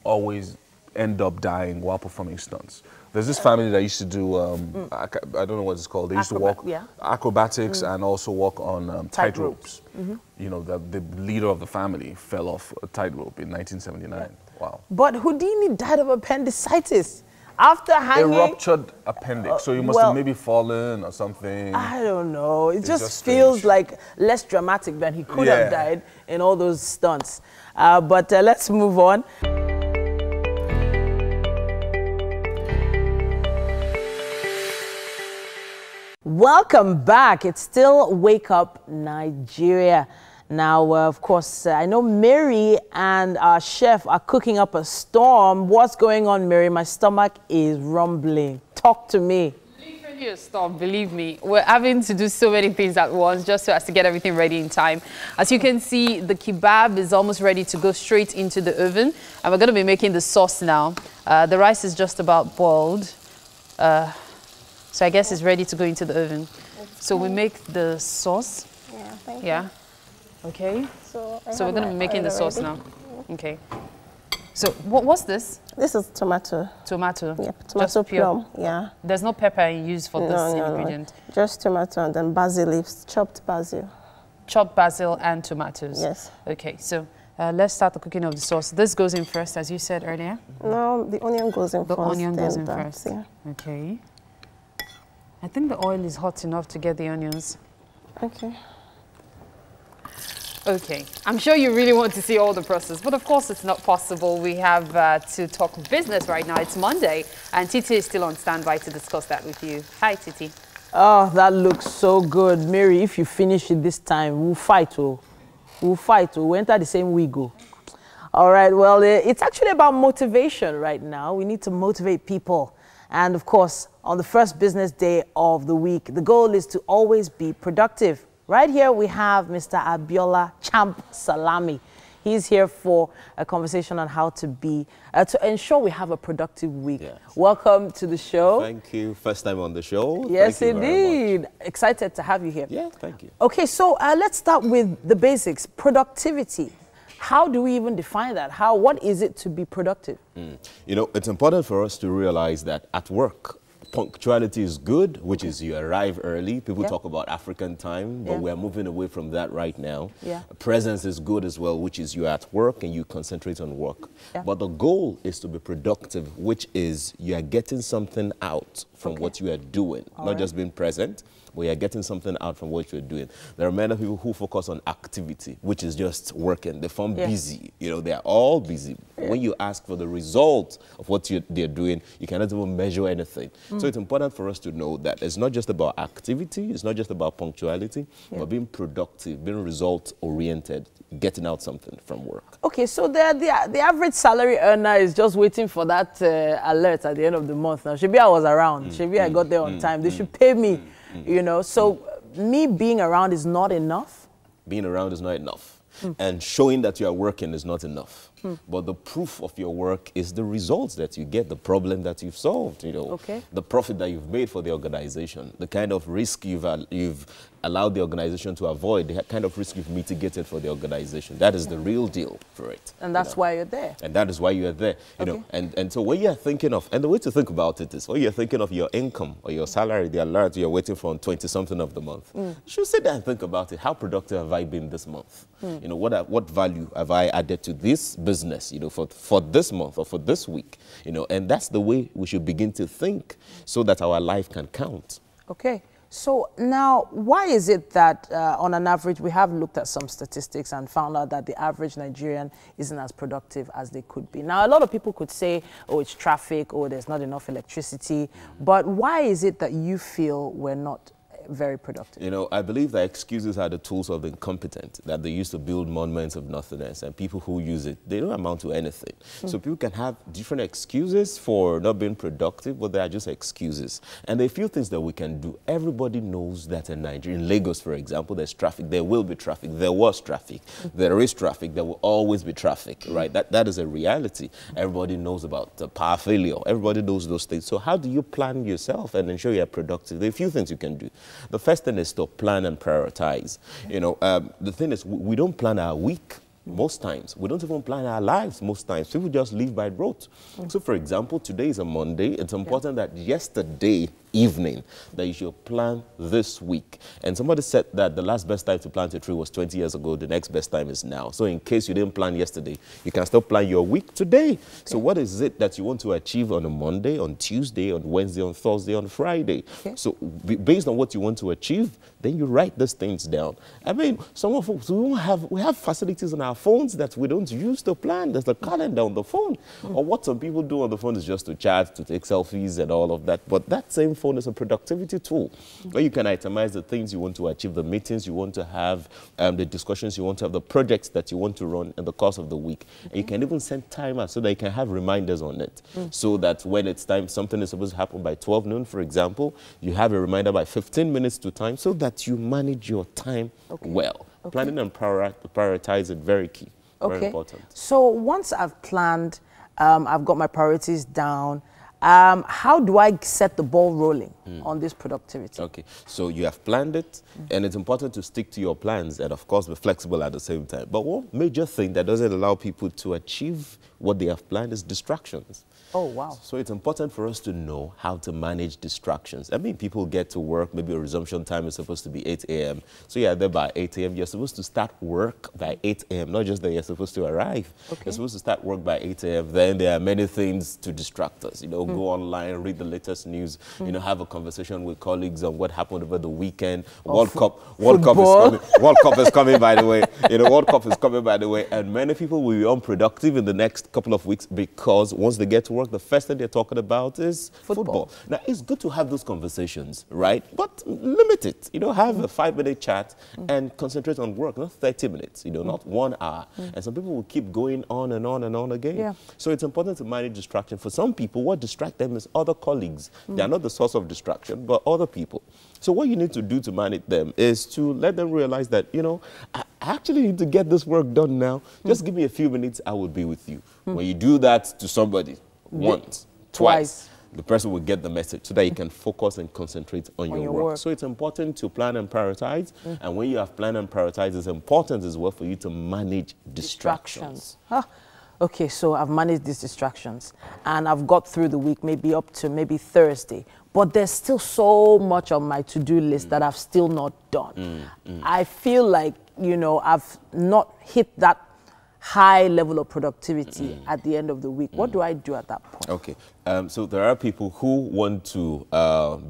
always end up dying while performing stunts. There's this family that used to do, I don't know what it's called, they used to walk acrobatics and also walk on tight ropes. You know, the leader of the family fell off a tightrope in 1979. Wow. But Houdini died of appendicitis. After hanging... A ruptured appendix, so you must have maybe fallen or something. I don't know. It just feels like less dramatic than he could have died in all those stunts. But let's move on. Welcome back. It's still Wake Up Nigeria. Now, of course, I know Mary and our chef are cooking up a storm. What's going on, Mary? My stomach is rumbling. Talk to me. Literally a storm, believe me. We're having to do so many things at once just so as to get everything ready in time. As you can see, the kebab is almost ready to go straight into the oven. And we're going to be making the sauce now. The rice is just about boiled. So I guess it's ready to go into the oven. So we make the sauce. Yeah, thank you. Okay. So we're going to be making the sauce now. Okay. So what's this? This is tomato. Tomato? Yeah, tomato plum. Yeah. There's no pepper used for this ingredient? No. Just tomato and then basil leaves, chopped basil. Chopped basil and tomatoes? Yes. Okay, so let's start the cooking of the sauce. This goes in first, as you said earlier? No, the onion goes in first. The onion goes in first. Yeah. Okay. I think the oil is hot enough to get the onions. Okay. Okay, I'm sure you really want to see all the process, but of course it's not possible. We have to talk business right now. It's Monday, and Titi is still on standby to discuss that with you. Hi, Titi. Oh, that looks so good. Mary, if you finish it this time, we'll fight, oh. We'll fight, oh. We'll enter the same wiggle. All right, well, it's actually about motivation right now. We need to motivate people. And of course, on the first business day of the week, the goal is to always be productive. Right here we have Mr. Abiola Champ Salami. He's here for a conversation on how to be, to ensure we have a productive week. Yes. Welcome to the show. Thank you. First time on the show. Yes, indeed. Excited to have you here. Yeah, thank you. Okay, so let's start with the basics. Productivity. How do we even define that? What is it to be productive? You know, it's important for us to realize that at work, punctuality is good, which is you arrive early. People talk about African time, but we're moving away from that right now. Presence is good as well, which is you're at work and you concentrate on work. But the goal is to be productive, which is you are getting something out from what you are doing, not just being present. We are getting something out from what you're doing. There are many people who focus on activity, which is just working. They form busy. You know, they are all busy. When you ask for the result of what they're doing, you cannot even measure anything. So it's important for us to know that it's not just about activity, it's not just about punctuality, but being productive, being result-oriented, getting out something from work. Okay, so the average salary earner is just waiting for that alert at the end of the month. Now, Shebi, I was around. Shebi, I got there on time. They should pay me. You know, so me being around is not enough? Being around is not enough. And showing that you are working is not enough. But the proof of your work is the results that you get, the problem that you've solved, you know, the profit that you've made for the organization, the kind of risk you've allowed the organization to avoid, the kind of risk you've mitigated for the organization. That is the real deal for it. And that's why you're there. And that is why you're there, you know. And so when you're thinking of, and the way to think about it is, when you're thinking of your income or your salary, the alert you're waiting for on 20-something of the month, you should sit there and think about it. How productive have I been this month? You know, what value have I added to this business, you know, for this month or for this week, you know, and that's the way we should begin to think so that our life can count. Okay. So now, why is it that on an average, we have looked at some statistics and found out that the average Nigerian isn't as productive as they could be? Now, a lot of people could say, oh, it's traffic, oh, there's not enough electricity. But why is it that you feel we're not very productive? You know, I believe that excuses are the tools of the incompetent, that they use to build monuments of nothingness, and people who use it, they don't amount to anything. So people can have different excuses for not being productive, but they are just excuses. And there are a few things that we can do. Everybody knows that in Nigeria, in Lagos, for example, there's traffic. There will be traffic. There was traffic. There is traffic. There will always be traffic, right? That is a reality. Everybody knows about the power failure. Everybody knows those things. So how do you plan yourself and ensure you're productive? There are a few things you can do. The first thing is to plan and prioritize. You know, the thing is, we don't plan our week. Most times. We don't even plan our lives most times. People just live by rote. So, for example, today is a Monday. It's important that yesterday evening that you should plan this week. And somebody said that the last best time to plant a tree was 20 years ago. The next best time is now. So in case you didn't plan yesterday, you can still plan your week today. So what is it that you want to achieve on a Monday, on Tuesday, on Wednesday, on Thursday, on Friday? So based on what you want to achieve, then you write these things down. I mean, some of us, we have facilities on our phones that we don't use to plan. There's a calendar on the phone. Or what some people do on the phone is just to chat, to take selfies and all of that. But that same phone is a productivity tool where you can itemize the things you want to achieve, the meetings you want to have, the discussions you want to have, the projects that you want to run in the course of the week. And you can even send timers so that you can have reminders on it. So that when it's time, something is supposed to happen by 12 noon, for example, you have a reminder by 15 minutes to time so that you manage your time well. Planning and prioritize it, very key, very important. So once I've planned, I've got my priorities down, how do I set the ball rolling on this productivity? Okay, so you have planned it, and it's important to stick to your plans and, of course, be flexible at the same time. But one major thing that doesn't allow people to achieve what they have planned is distractions. Oh, wow. So it's important for us to know how to manage distractions. I mean, people get to work, maybe a resumption time is supposed to be 8 a.m. So you're there by 8 a.m. You're supposed to start work by 8 a.m., not just that you're supposed to arrive. You're supposed to start work by 8 a.m. Then there are many things to distract us. You know, go online, read the latest news, you know, have a conversation with colleagues on what happened over the weekend. World Cup is coming, by the way. You know, World Cup is coming, by the way. And many people will be unproductive in the next couple of weeks because once they get to work, the first thing they're talking about is football. Now, it's good to have those conversations, right? But limit it. You know, have a 5-minute chat and concentrate on work, not 30 minutes, you know, not 1 hour. And some people will keep going on and on and on again. So it's important to manage distraction. For some people, what distracts them is other colleagues. They are not the source of distraction, but other people. So what you need to do to manage them is to let them realize that, you know, I actually need to get this work done now. Just give me a few minutes, I will be with you. When you do that to somebody, once, twice, the person will get the message so that you can focus and concentrate on your work. So it's important to plan and prioritize. And when you have planned and prioritized, it's important as well for you to manage distractions. Okay, so I've managed these distractions and I've got through the week, maybe up to maybe Thursday. But there's still so much on my to-do list that I've still not done. I feel like, you know, I've not hit that high level of productivity at the end of the week. What do I do at that point? Okay, so there are people who want to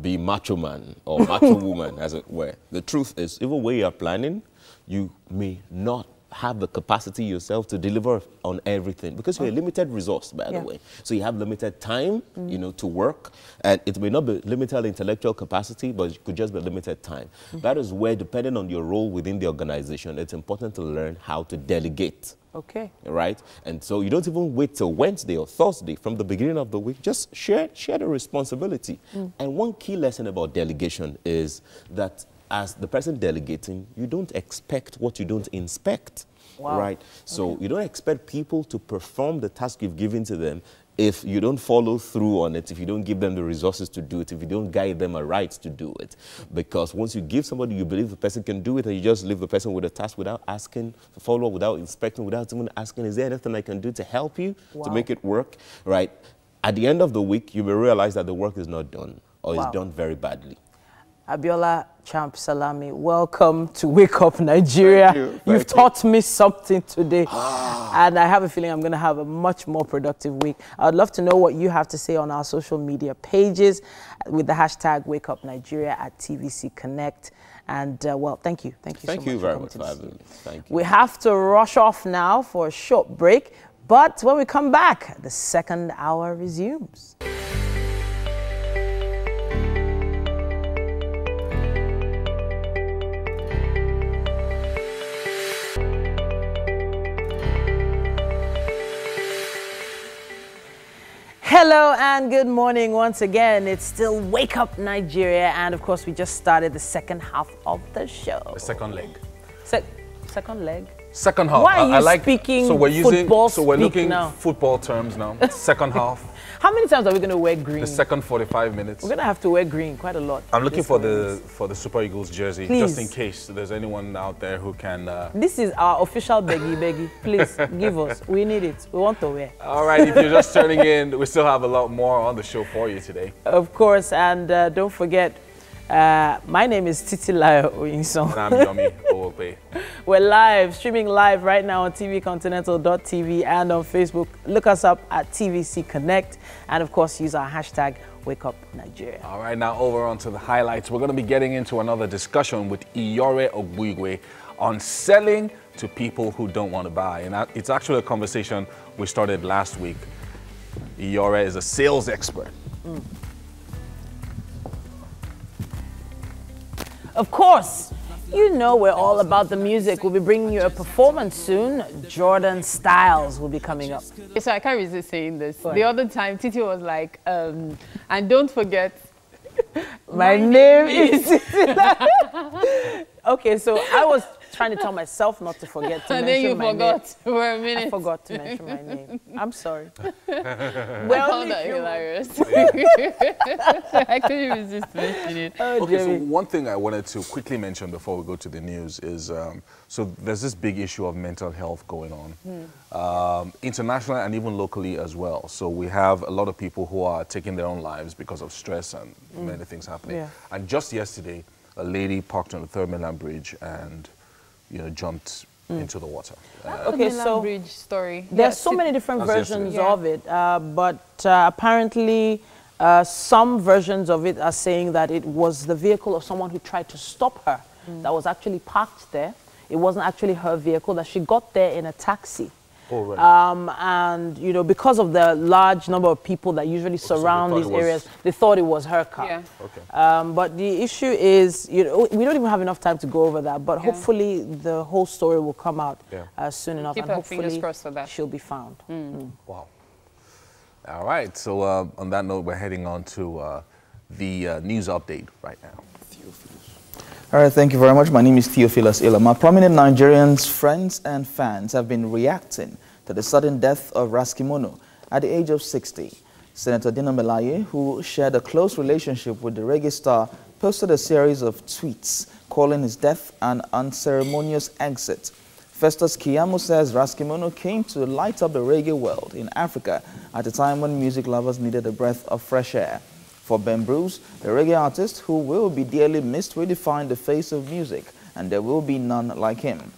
be macho man or macho woman, as it were. The truth is, even when you're planning, you may not have the capacity yourself to deliver on everything because you're a limited resource, by the way. So you have limited time, you know, to work, and it may not be limited intellectual capacity, but it could just be limited time. That is where, depending on your role within the organization, it's important to learn how to delegate. Okay. Right? And so you don't even wait till Wednesday or Thursday. From the beginning of the week, just share the responsibility. And one key lesson about delegation is that as the person delegating, you don't expect what you don't inspect. Right? So you don't expect people to perform the task you've given to them if you don't follow through on it, if you don't give them the resources to do it, if you don't guide them aright to do it. Because once you give somebody, you believe the person can do it, and you just leave the person with a task without asking for follow-up, without inspecting, without even asking, is there anything I can do to help you to make it work? Right? At the end of the week, you may realize that the work is not done or is done very badly. Abiola Champ Salami, welcome to Wake Up Nigeria. You've taught me something today, and I have a feeling I'm going to have a much more productive week. I'd love to know what you have to say on our social media pages with the hashtag Wake Up Nigeria at TVC Connect. And well, thank you. Thank you so much. Thank you very much for having me. Thank you. We have to rush off now for a short break, but when we come back, the second hour resumes. Hello and good morning once again. It's still Wake Up Nigeria, and of course we just started the second half of the show. The second leg. Second leg? Second half. Why are you speaking football So we're looking now? football terms now. Second half. How many times are we going to wear green? The second 45 minutes. We're going to have to wear green quite a lot. I'm looking for the Super Eagles jersey, Please. just in case there's anyone out there who can... This is our official beggy. Please, give us. We need it. We want to wear. All right, if you're just turning in, we still have a lot more on the show for you today. Of course, and don't forget, my name is Titilayo Oyinson. And I'm Yomi Owope. We're streaming live right now on tvcontinental.tv and on Facebook. Look us up at TVC Connect, and of course use our hashtag WakeUpNigeria. All right, now over onto the highlights. We're going to be getting into another discussion with Iyore Ogbugwe on selling to people who don't want to buy. And it's actually a conversation we started last week. Iyore is a sales expert. Of course, you know we're all about the music. We'll be bringing you a performance soon. Jordan Styles will be coming up. So I can't resist saying this. What? The other time, Titi was like, and don't forget, my name is Okay, so I was trying to tell myself not to forget to and mention my then you forgot for a minute. I forgot to mention my name. I'm sorry. I found that hilarious. I couldn't resist mentioning it. Okay, so one thing I wanted to quickly mention before we go to the news is, so there's this big issue of mental health going on, internationally and even locally as well. So we have a lot of people who are taking their own lives because of stress and many things happening. Yeah. And just yesterday, a lady parked on the Third Mainland Bridge and, you know, jumped into the water. Okay, so bridge story. There's so many different That's versions of it, but apparently some versions of it are saying that it was the vehicle of someone who tried to stop her that was actually parked there. It wasn't actually her vehicle, that she got there in a taxi. Oh, right. And, you know, because of the large number of people that usually surround these areas, they thought it was her car. Yeah. Okay. But the issue is, you know, we don't even have enough time to go over that, but hopefully the whole story will come out soon enough. Keep and our fingers hopefully crossed for that. she'll be found. Wow. All right, so on that note, we're heading on to the news update right now. All right, thank you very much. My name is Theophilus Ilama. Prominent Nigerians, friends and fans have been reacting to the sudden death of Raskimono at the age of 60. Senator Dino Melaye, who shared a close relationship with the reggae star, posted a series of tweets calling his death an unceremonious exit. Festus Keyamo says Raskimono came to light up the reggae world in Africa at a time when music lovers needed a breath of fresh air. For Ben Bruce, the reggae artist who will be dearly missed redefined the face of music, and there will be none like him.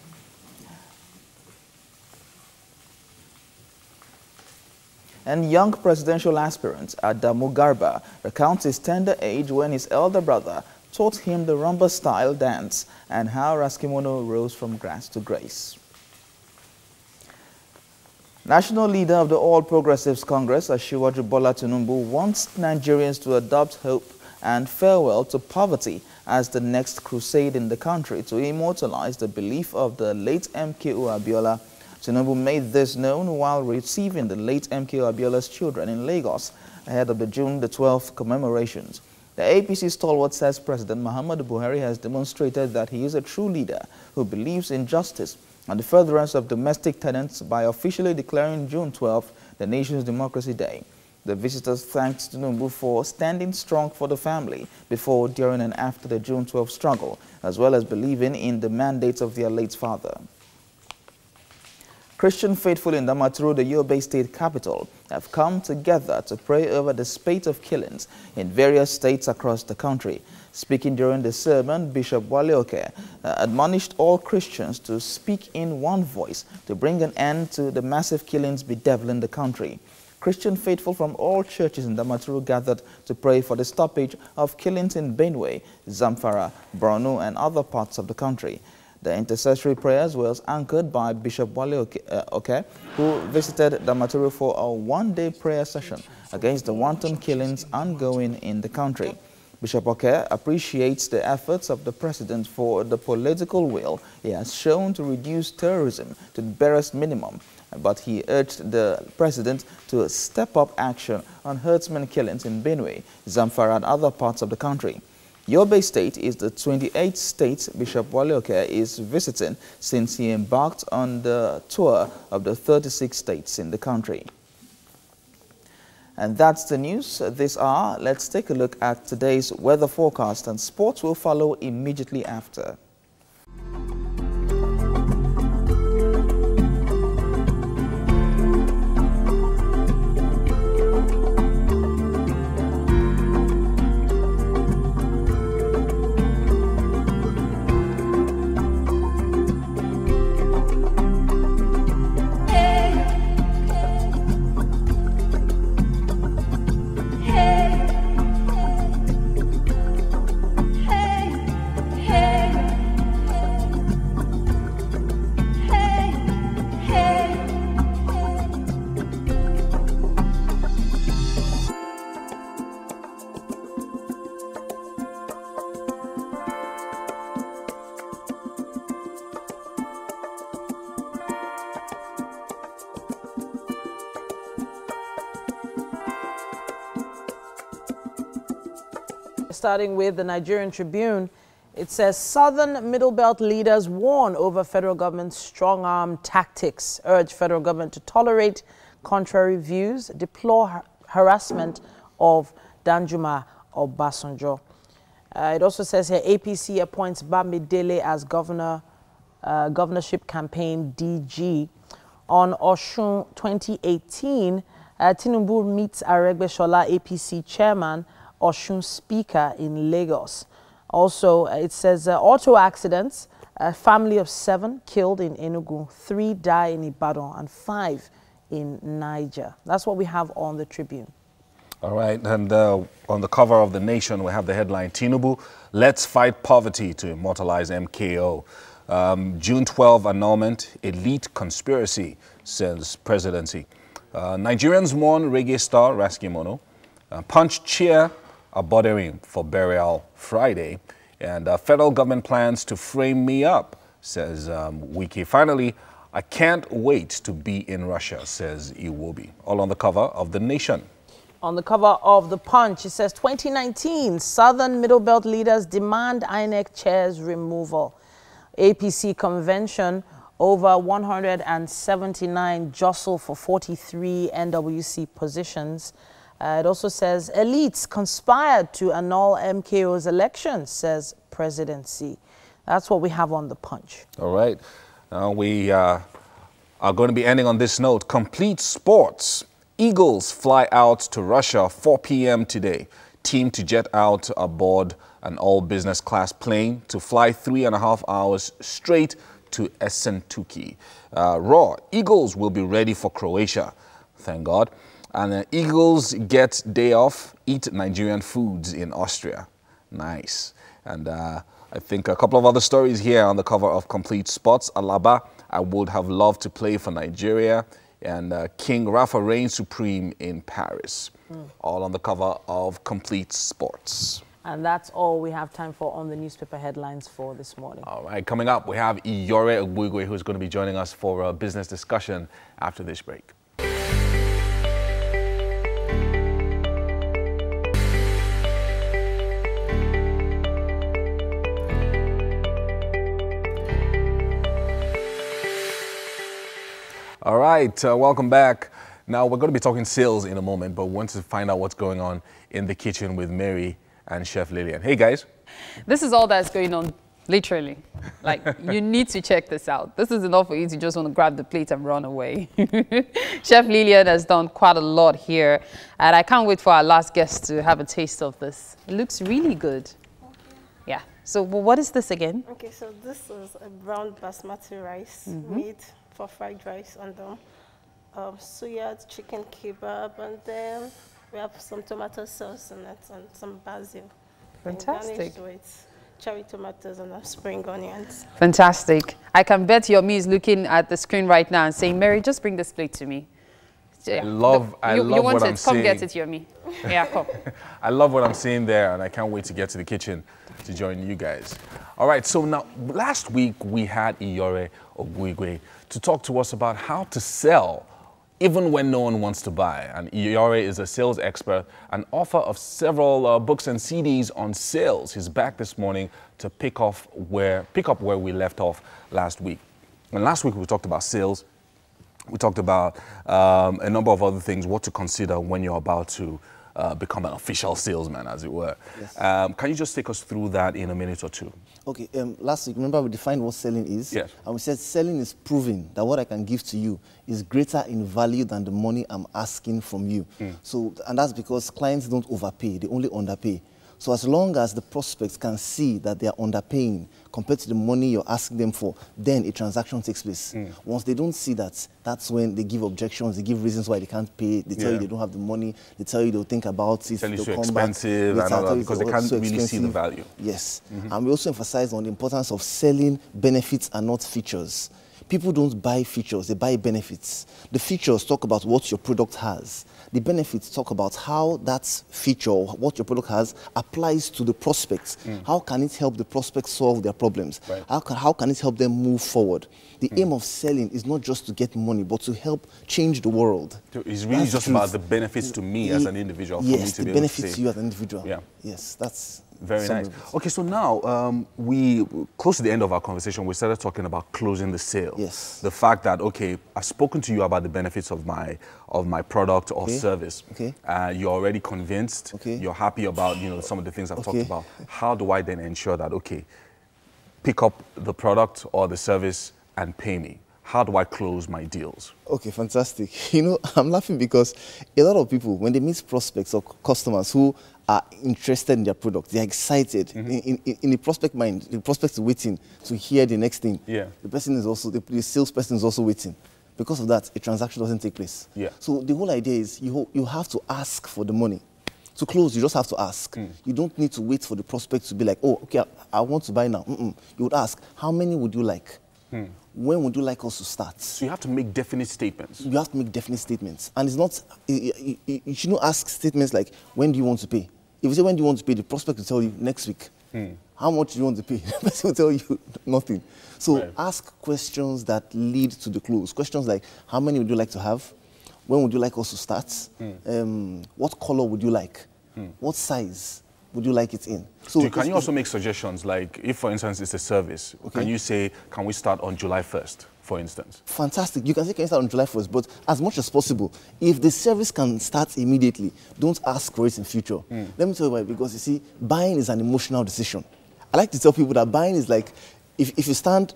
And young presidential aspirant Adamu Garba recounts his tender age when his elder brother taught him the rumba style dance and how Raskimono rose from grass to grace. National leader of the All Progressives Congress, Asiwaju Bola Tinubu, wants Nigerians to adopt hope and farewell to poverty as the next crusade in the country to immortalize the belief of the late MKO Abiola. Tinubu made this known while receiving the late MKO Abiola's children in Lagos ahead of the June the 12th commemorations. The APC stalwart says President Muhammadu Buhari has demonstrated that he is a true leader who believes in justice and the furtherance of domestic tenets by officially declaring June 12th the nation's Democracy Day. The visitors thanked Tinubu for standing strong for the family before, during and after the June 12th struggle, as well as believing in the mandates of their late father. Christian faithful in Damaturu, the Yobe state capital, have come together to pray over the spate of killings in various states across the country. Speaking during the sermon, Bishop Waleoke admonished all Christians to speak in one voice to bring an end to the massive killings bedeviling the country. Christian faithful from all churches in Damaturu gathered to pray for the stoppage of killings in Benue, Zamfara, Borno, and other parts of the country. The intercessory prayers was anchored by Bishop Wale Oke, who visited Damaturu for a one-day prayer session against the wanton killings ongoing in the country. Bishop Oke appreciates the efforts of the president for the political will he has shown to reduce terrorism to the barest minimum, but he urged the president to step up action on herdsmen killings in Benue, Zamfara and other parts of the country. Yobe State is the 28th state Bishop Wale Oke is visiting since he embarked on the tour of the 36 states in the country. And that's the news this hour. Let's take a look at today's weather forecast, and sports will follow immediately after. Starting with the Nigerian Tribune, it says Southern Middle Belt leaders warn over federal government's strong-arm tactics, urge federal government to tolerate contrary views, deplore harassment of Danjuma Obasanjo. It also says here APC appoints Bamidele as governorship campaign DG. On Osun 2018, Tinubu meets Aregbesola, APC chairman, Osun speaker in Lagos. Also, it says auto accidents, a family of 7 killed in Enugu, 3 die in Ibadan, and 5 in Niger. That's what we have on the Tribune. All right, and on the cover of The Nation, we have the headline, Tinubu, let's fight poverty to immortalize MKO. June 12 annulment, elite conspiracy, says presidency. Nigerians mourn reggae star Raskimono. Punch cheer Abodering for burial Friday. And federal government plans to frame me up, says Wiki. Finally, I can't wait to be in Russia, says Iwobi. All on the cover of The Nation. On the cover of The Punch, it says 2019, Southern Middle Belt leaders demand INEC chair's removal. APC convention, over 179 jostle for 43 NWC positions. It also says elites conspired to annul MKO's election, says presidency. That's what we have on The Punch. All right. We are going to be ending on this note. Complete sports. Eagles fly out to Russia 4 p.m. today. Team to jet out aboard an all-business class plane to fly 3.5 hours straight to Essentuki. Raw, Eagles will be ready for Croatia. Thank God. And Eagles get day off, eat Nigerian foods in Austria. Nice. And I think a couple of other stories here on the cover of Complete Sports. Alaba, I would have loved to play for Nigeria. And King Rafa reigns supreme in Paris. All on the cover of Complete Sports. And that's all we have time for on the newspaper headlines for this morning. All right, coming up, we have Iyore Ogbugwe, who's going to be joining us for a business discussion after this break. All right, welcome back. Now, we're going to be talking sales in a moment, but we want to find out what's going on in the kitchen with Mary and Chef Lillian. Hey, guys. This is all that's going on, literally. Like, you need to check this out. This is enough for you to just want to grab the plate and run away. Chef Lillian has done quite a lot here, and I can't wait for our last guest to have a taste of this. It looks really good. Yeah. So, what is this again? Okay, so this is a brown basmati rice made for fried rice, and suya, chicken kebab, and then we have some tomato sauce in it and some basil. Fantastic. And with cherry tomatoes and spring onions. Fantastic. I can bet Yomi is looking at the screen right now and saying, Mary, just bring this plate to me. I love you want what it. I'm Come seeing. get it, Yomi. Yeah, come. I love what I'm seeing there, and I can't wait to get to the kitchen to join you guys. All right, so now, last week we had Iyore Oguigwe to talk to us about how to sell even when no one wants to buy. And Iyore is a sales expert and author of several books and CDs on sales. He's back this morning to pick up where we left off last week. And last week we talked about sales. We talked about a number of other things, what to consider when you're about to become an official salesman, as it were. Yes. Can you just take us through that in a minute or two? Okay, last week, remember we defined what selling is? Yes. And we said selling is proving that what I can give to you is greater in value than the money I'm asking from you. So, and that's because clients don't overpay, they only underpay. So as long as the prospects can see that they are underpaying compared to the money you're asking them for, then a transaction takes place. Once they don't see that, that's when they give objections, they give reasons why they can't pay, they tell you they don't have the money, they tell you they'll think about it, Tell you they'll it's come expensive back, and all that, because they can't really see the value. Yes. And we also emphasize on the importance of selling benefits and not features. People don't buy features, they buy benefits. The features talk about what your product has. The benefits talk about how that feature, what your product has, applies to the prospects. How can it help the prospects solve their problems? Right. How can it help them move forward? The aim of selling is not just to get money, but to help change the world. It's really That's just truth. about the benefits to me as an individual. For me Yes, to the be able to benefits say. to you as an individual. Yeah. Yes, that's Very some nice. of it. Okay, so now we close to the end of our conversation. We started talking about closing the sale. Yes. The fact that I've spoken to you about the benefits of my product or service. Okay. You're already convinced. Okay. You're happy about some of the things I've talked Okay. about. How do I then ensure that pick up the product or the service and pay me? How do I close my deals? Okay, fantastic. You know, I'm laughing because a lot of people, when they meet prospects or customers who are interested in their product, they're excited. In the prospect mind, the prospect is waiting to hear the next thing. Yeah. The person is also, the salesperson is also waiting. Because of that, a transaction doesn't take place. Yeah. So the whole idea is you have to ask for the money. To close, you just have to ask. You don't need to wait for the prospect to be like, oh, okay, I want to buy now. You would ask, how many would you like? When would you like us to start? So you have to make definite statements. You have to make definite statements. And it's not, you should not ask statements like, when do you want to pay? If you say, when do you want to pay, the prospect will tell you next week. How much do you want to pay? The person will tell you nothing. So ask questions that lead to the close. Questions like, how many would you like to have? When would you like us to start? What color would you like? What size would you like it in? So Can you also make suggestions, like if, for instance, it's a service, can you say, can we start on July 1st, for instance? Fantastic. You can say, can you start on July 1st, but as much as possible, if the service can start immediately, don't ask for it in future. Let me tell you why, because you see, buying is an emotional decision. I like to tell people that buying is like, if you stand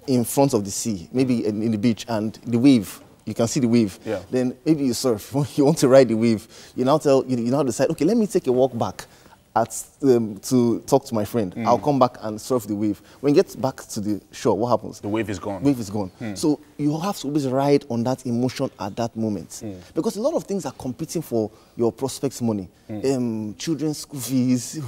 in front of the sea, maybe in the beach, and the wave, you can see the wave, then maybe you surf, you want to ride the wave, you now decide, okay, let me take a walk back to talk to my friend. I'll come back and surf the wave. When you get back to the shore, what happens? The wave is gone. Wave is gone. So you have to always ride on that emotion at that moment. Because a lot of things are competing for your prospect's money. Children's school fees,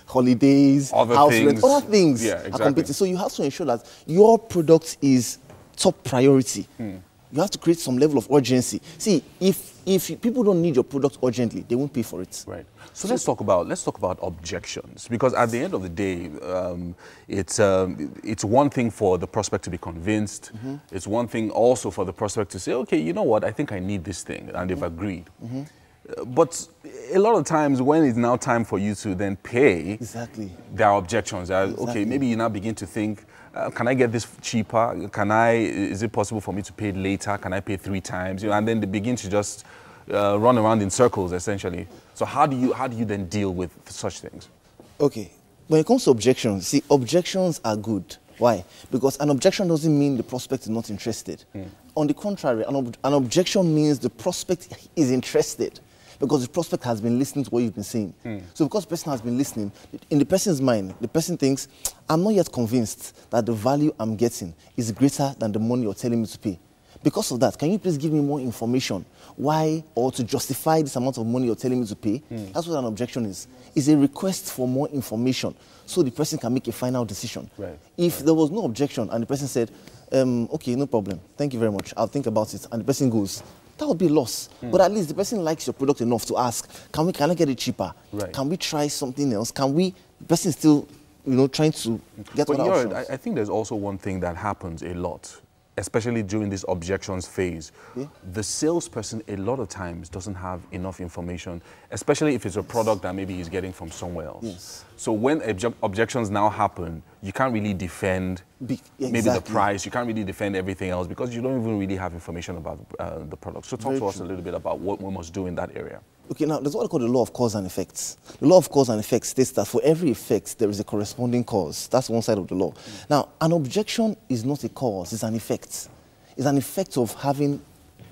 holidays, house rent, other things are competing. So you have to ensure that your product is top priority. You have to create some level of urgency. See, if people don't need your product urgently, they won't pay for it. Right. So let's talk about objections, because at the end of the day, it's one thing for the prospect to be convinced. It's one thing also for the prospect to say, okay, you know what, I think I need this thing, and they've agreed. But a lot of times when it's now time for you to then pay, there are objections. Okay, maybe you now begin to think, can I get this cheaper? Is it possible for me to pay later? Can I pay 3 times? And then they begin to just run around in circles, essentially. So how do you then deal with such things? Okay, when it comes to objections, see, objections are good. Why? Because an objection doesn't mean the prospect is not interested. On the contrary, an objection means the prospect is interested, because the prospect has been listening to what you've been saying. So because the person has been listening, in the person's mind, the person thinks, I'm not yet convinced that the value I'm getting is greater than the money you're telling me to pay. Because of that, can you please give me more information? Why, or to justify this amount of money you're telling me to pay? That's what an objection is. It's a request for more information so the person can make a final decision. If there was no objection and the person said, okay, no problem, thank you very much, I'll think about it, and the person goes, that would be a loss. But at least the person likes your product enough to ask, can I get it cheaper? Right. Can we try something else? The person still, trying to get other options. I think there's also one thing that happens a lot, especially during this objections phase. Yeah. The salesperson a lot of times doesn't have enough information, especially if it's a product that maybe he's getting from somewhere else. Yes. So when objections now happen, you can't really defend maybe the price, you can't really defend everything else because you don't even really have information about the product. So talk to us a little bit about what we must do in that area. Okay, now there's what I call the law of cause and effects. The law of cause and effects states that for every effect, there is a corresponding cause. That's one side of the law. Now, an objection is not a cause, it's an effect. It's an effect of having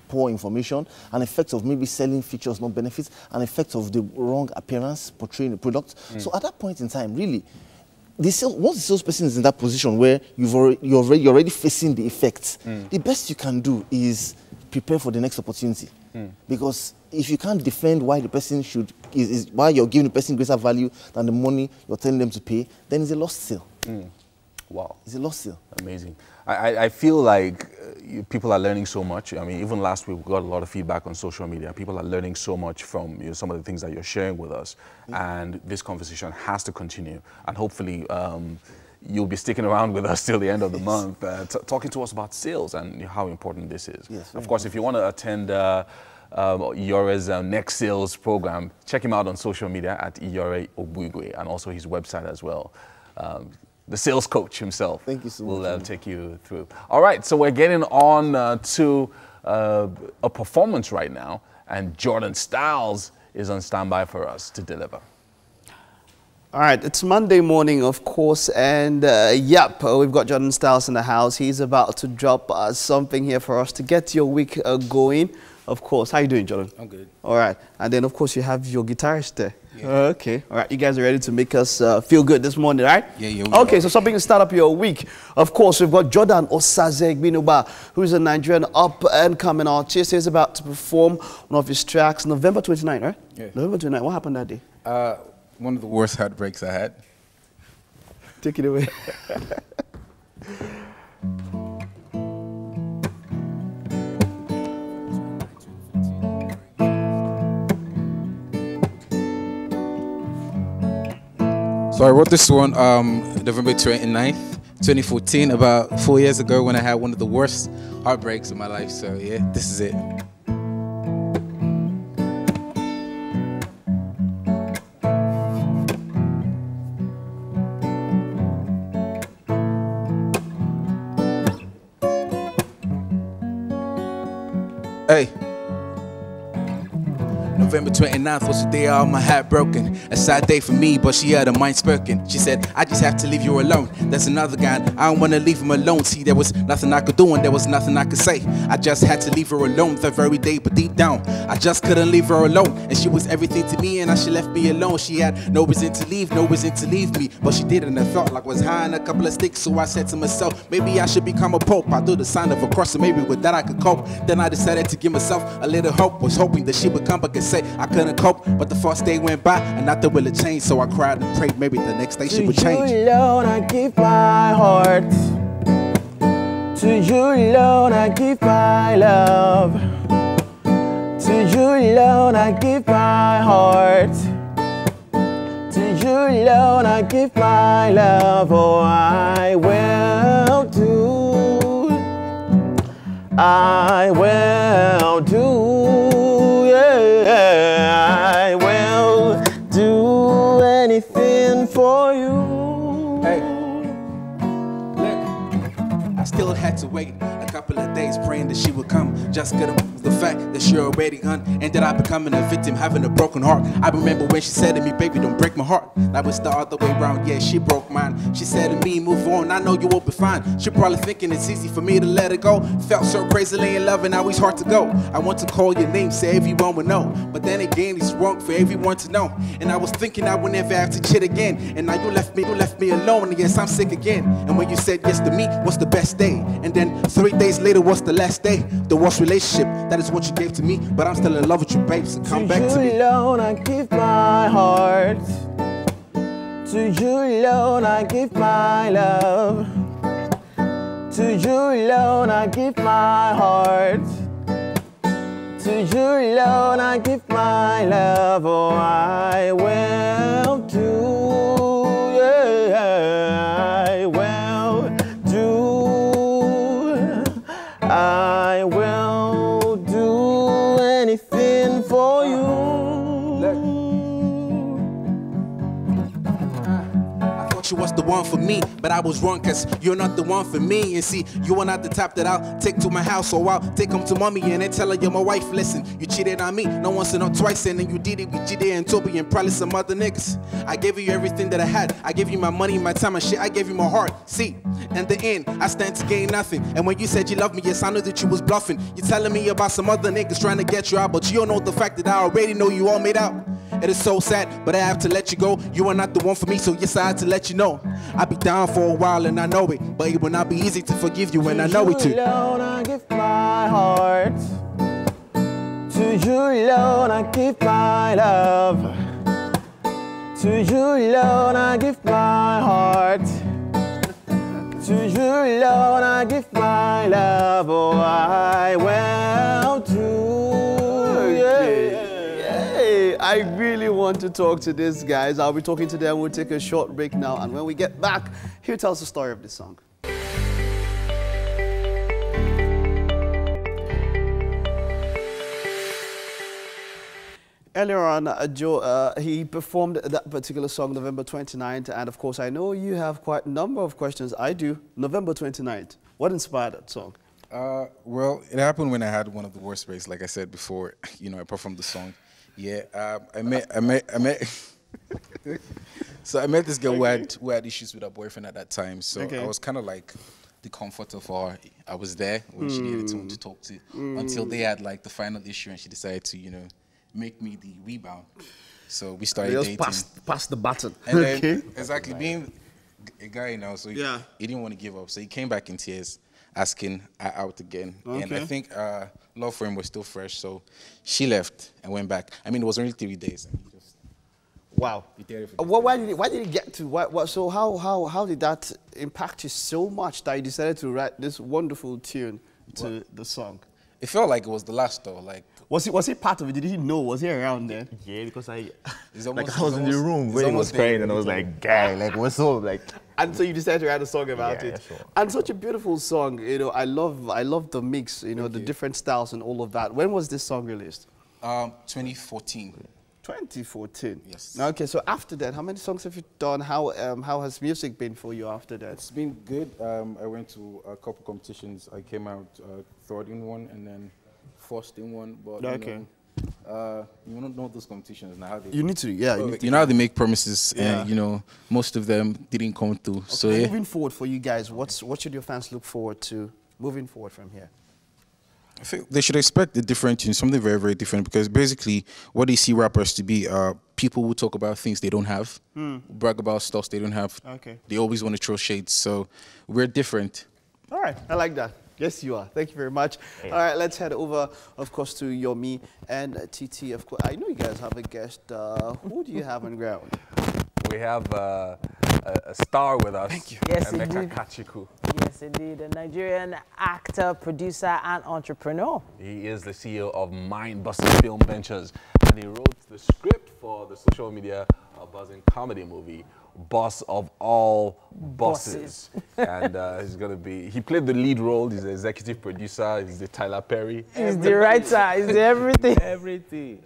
poor information, an effect of maybe selling features, not benefits, an effect of the wrong appearance portraying the product. So at that point in time, really, once the salesperson is in that position where you're already facing the effects, the best you can do is prepare for the next opportunity. Because if you can't defend why the person why you're giving the person greater value than the money you're telling them to pay, then it's a lost sale. Wow. It's a lost sale. Amazing. I feel like people are learning so much. I mean, even last week we got a lot of feedback on social media. People are learning so much from some of the things that you're sharing with us. And this conversation has to continue. And hopefully you'll be sticking around with us till the end of the month, talking to us about sales and how important this is. Yes, of course, if you want to attend Iyore's next sales program, check him out on social media at Iyore Obuigwe and also his website as well. The sales coach himself. Thank you so much. Will take you through. All right, so we're getting on to a performance right now, and Jordan Styles is on standby for us to deliver. All right, it's Monday morning, of course, and we've got Jordan Styles in the house. He's about to drop something here for us to get your week going. Of course. How you doing, Jordan? I'm good. All right. And then, of course, you have your guitarist there. Yeah. Okay. All right. You guys are ready to make us feel good this morning, right? Yeah. Okay, so something to start up your week. Of course, we've got Jordan Osazegbinuba, who's a Nigerian up-and-coming artist. He's about to perform one of his tracks November 29th, right? Yeah. November 29th. What happened that day? One of the worst heartbreaks I had. Take it away. So I wrote this one November 29th, 2014, about 4 years ago when I had one of the worst heartbreaks of my life. So yeah, this is it. Hey. November 29th was the day all my heart broken. A sad day for me, but she had her mind spoken. She said, I just have to leave you alone. There's another guy, I don't want to leave him alone. See, there was nothing I could do and there was nothing I could say. I just had to leave her alone the very day, but deep down, I just couldn't leave her alone. And she was everything to me and she left me alone. She had no reason to leave, no reason to leave me. But she did, and I felt like I was high on a couple of sticks. So I said to myself, maybe I should become a pope. I do the sign of a cross, and maybe with that I could cope. Then I decided to give myself a little hope. Was hoping that she would come back and say I couldn't cope. But the first day went by and nothing will change. So I cried and prayed maybe the next day she would change. To you alone I give my heart. To you alone I give my love. To you alone I give my heart. To you alone I give my love. Oh, I will do. I will do. Yeah, I will do anything for you. Hey, look, I still had to wait a couple of days praying that she would come. Just couldn't move the fact that she already gone. Ended up becoming a victim, having a broken heart. I remember when she said to me, baby, don't break my heart. That was the other way around, yeah, she broke mine. She said to me, move on, I know you will be fine. She probably thinking it's easy for me to let it go. Felt so crazily in love and now it's hard to go. I want to call your name, say everyone would know. But then again, it's wrong for everyone to know. And I was thinking I would never have to cheat again. And now you left me alone, and yes, I'm sick again. And when you said yes to me, what's the best day? And then 3 days later, what's the last day? The worst relationship, that is what you gave to me. But I'm still in love with you, babe, so come back to me. To you alone I give my heart. To you alone I give my love. To you alone I give my heart. To you alone I give my love. Oh, I will do, yeah, I will do, I will do anything for you. You was the one for me, but I was wrong, cause you're not the one for me. And see, you are not the type that I'll take to my house, so I'll take him to mommy and then tell her you're my wife. Listen, you cheated on me, not once and not twice, and then you did it with Jide and Toby and probably some other niggas. I gave you everything that I had. I gave you my money, my time, and shit. I gave you my heart. See, in the end, I stand to gain nothing. And when you said you loved me, yes, I knew that you was bluffing. You're telling me about some other niggas trying to get you out, but you don't know the fact that I already know you all made out. It is so sad, but I have to let you go. You are not the one for me, so yes, I had to let you know. I'll be down for a while and I know it, but it will not be easy to forgive you and I know it too. To you alone I give my heart. To you alone I give my love. To you alone I give my heart. To you alone I give my love. Oh, I will do. Yeah. I really want to talk to these guys. I'll be talking to them. We'll take a short break now. And when we get back, he'll tell us the story of this song. Earlier on, Joe, he performed that particular song November 29th. And of course, I know you have quite a number of questions. I do. November 29th. What inspired that song? Well, it happened when I had one of the worst breaks, like I said before, you know, I performed the song. Yeah, I met so I met this girl who had issues with her boyfriend at that time. So I was kind of like the comfort of her. I was there when she needed someone to talk to until they had like the final issue and she decided to, you know, make me the rebound. So we started dating. Pass the baton. And then, exactly, being a guy now, so he didn't want to give up. So he came back in tears, asking her out again. And I think love for him was still fresh, so she left and went back. I mean, it was only 3 days. And he just wow. Why did he get to? So how did that impact you so much that you decided to write this wonderful tune to the song? It felt like it was the last though. Like was he part of it? Did he know? Was he around then? Yeah, because I was in the room when he was crying, and I was like, "Guy, like what's up?" Like, and so you decided to write a song about it. Yeah, sure. And such a beautiful song. You know, I love the mix. You know, the different styles and all of that. When was this song released? 2014. 2014. Yes. Okay, so after that, how many songs have you done? How has music been for you after that? It's been good. I went to a couple competitions. I came out third in one and then first in one. But you don't know those competitions now. You need to, yeah. You know how they make promises, and you know most of them didn't come through. Okay, so moving forward for you guys, what should your fans look forward to moving forward from here? I think they should expect a different tune, something very, very different, because basically what they see rappers to be are people who talk about things they don't have, brag about stuff they don't have. Okay. They always want to throw shades, so we're different. All right, I like that. Yes, you are. Thank you very much. Yeah. All right, let's head over, of course, to Yomi and TT. Of course, I know you guys have a guest. Who do you have on ground? We have a star with us. Thank you. Yes, Emeka indeed. Kachiku. Yes, indeed. A Nigerian actor, producer, and entrepreneur. He is the CEO of Mind Busting Film Ventures, and he wrote the script for the social media buzzing comedy movie, Boss of All Bosses. And he played the lead role. He's the executive producer. He's the Tyler Perry. He's the writer. He's the everything. Everything.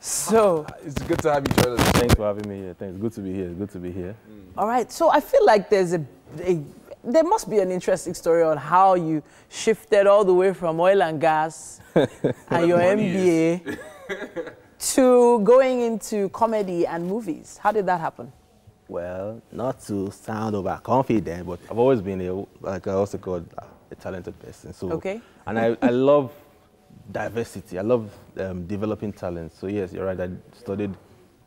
So it's good to have you join us. Thanks for having me here. Thanks. Good to be here. Good to be here. All right. So I feel like there must be an interesting story on how you shifted all the way from oil and gas and your MBA to going into comedy and movies. How did that happen? Well, not to sound overconfident, but I've always been I also called a talented person. So, okay. And I love diversity. I love developing talent. So yes, you're right. I studied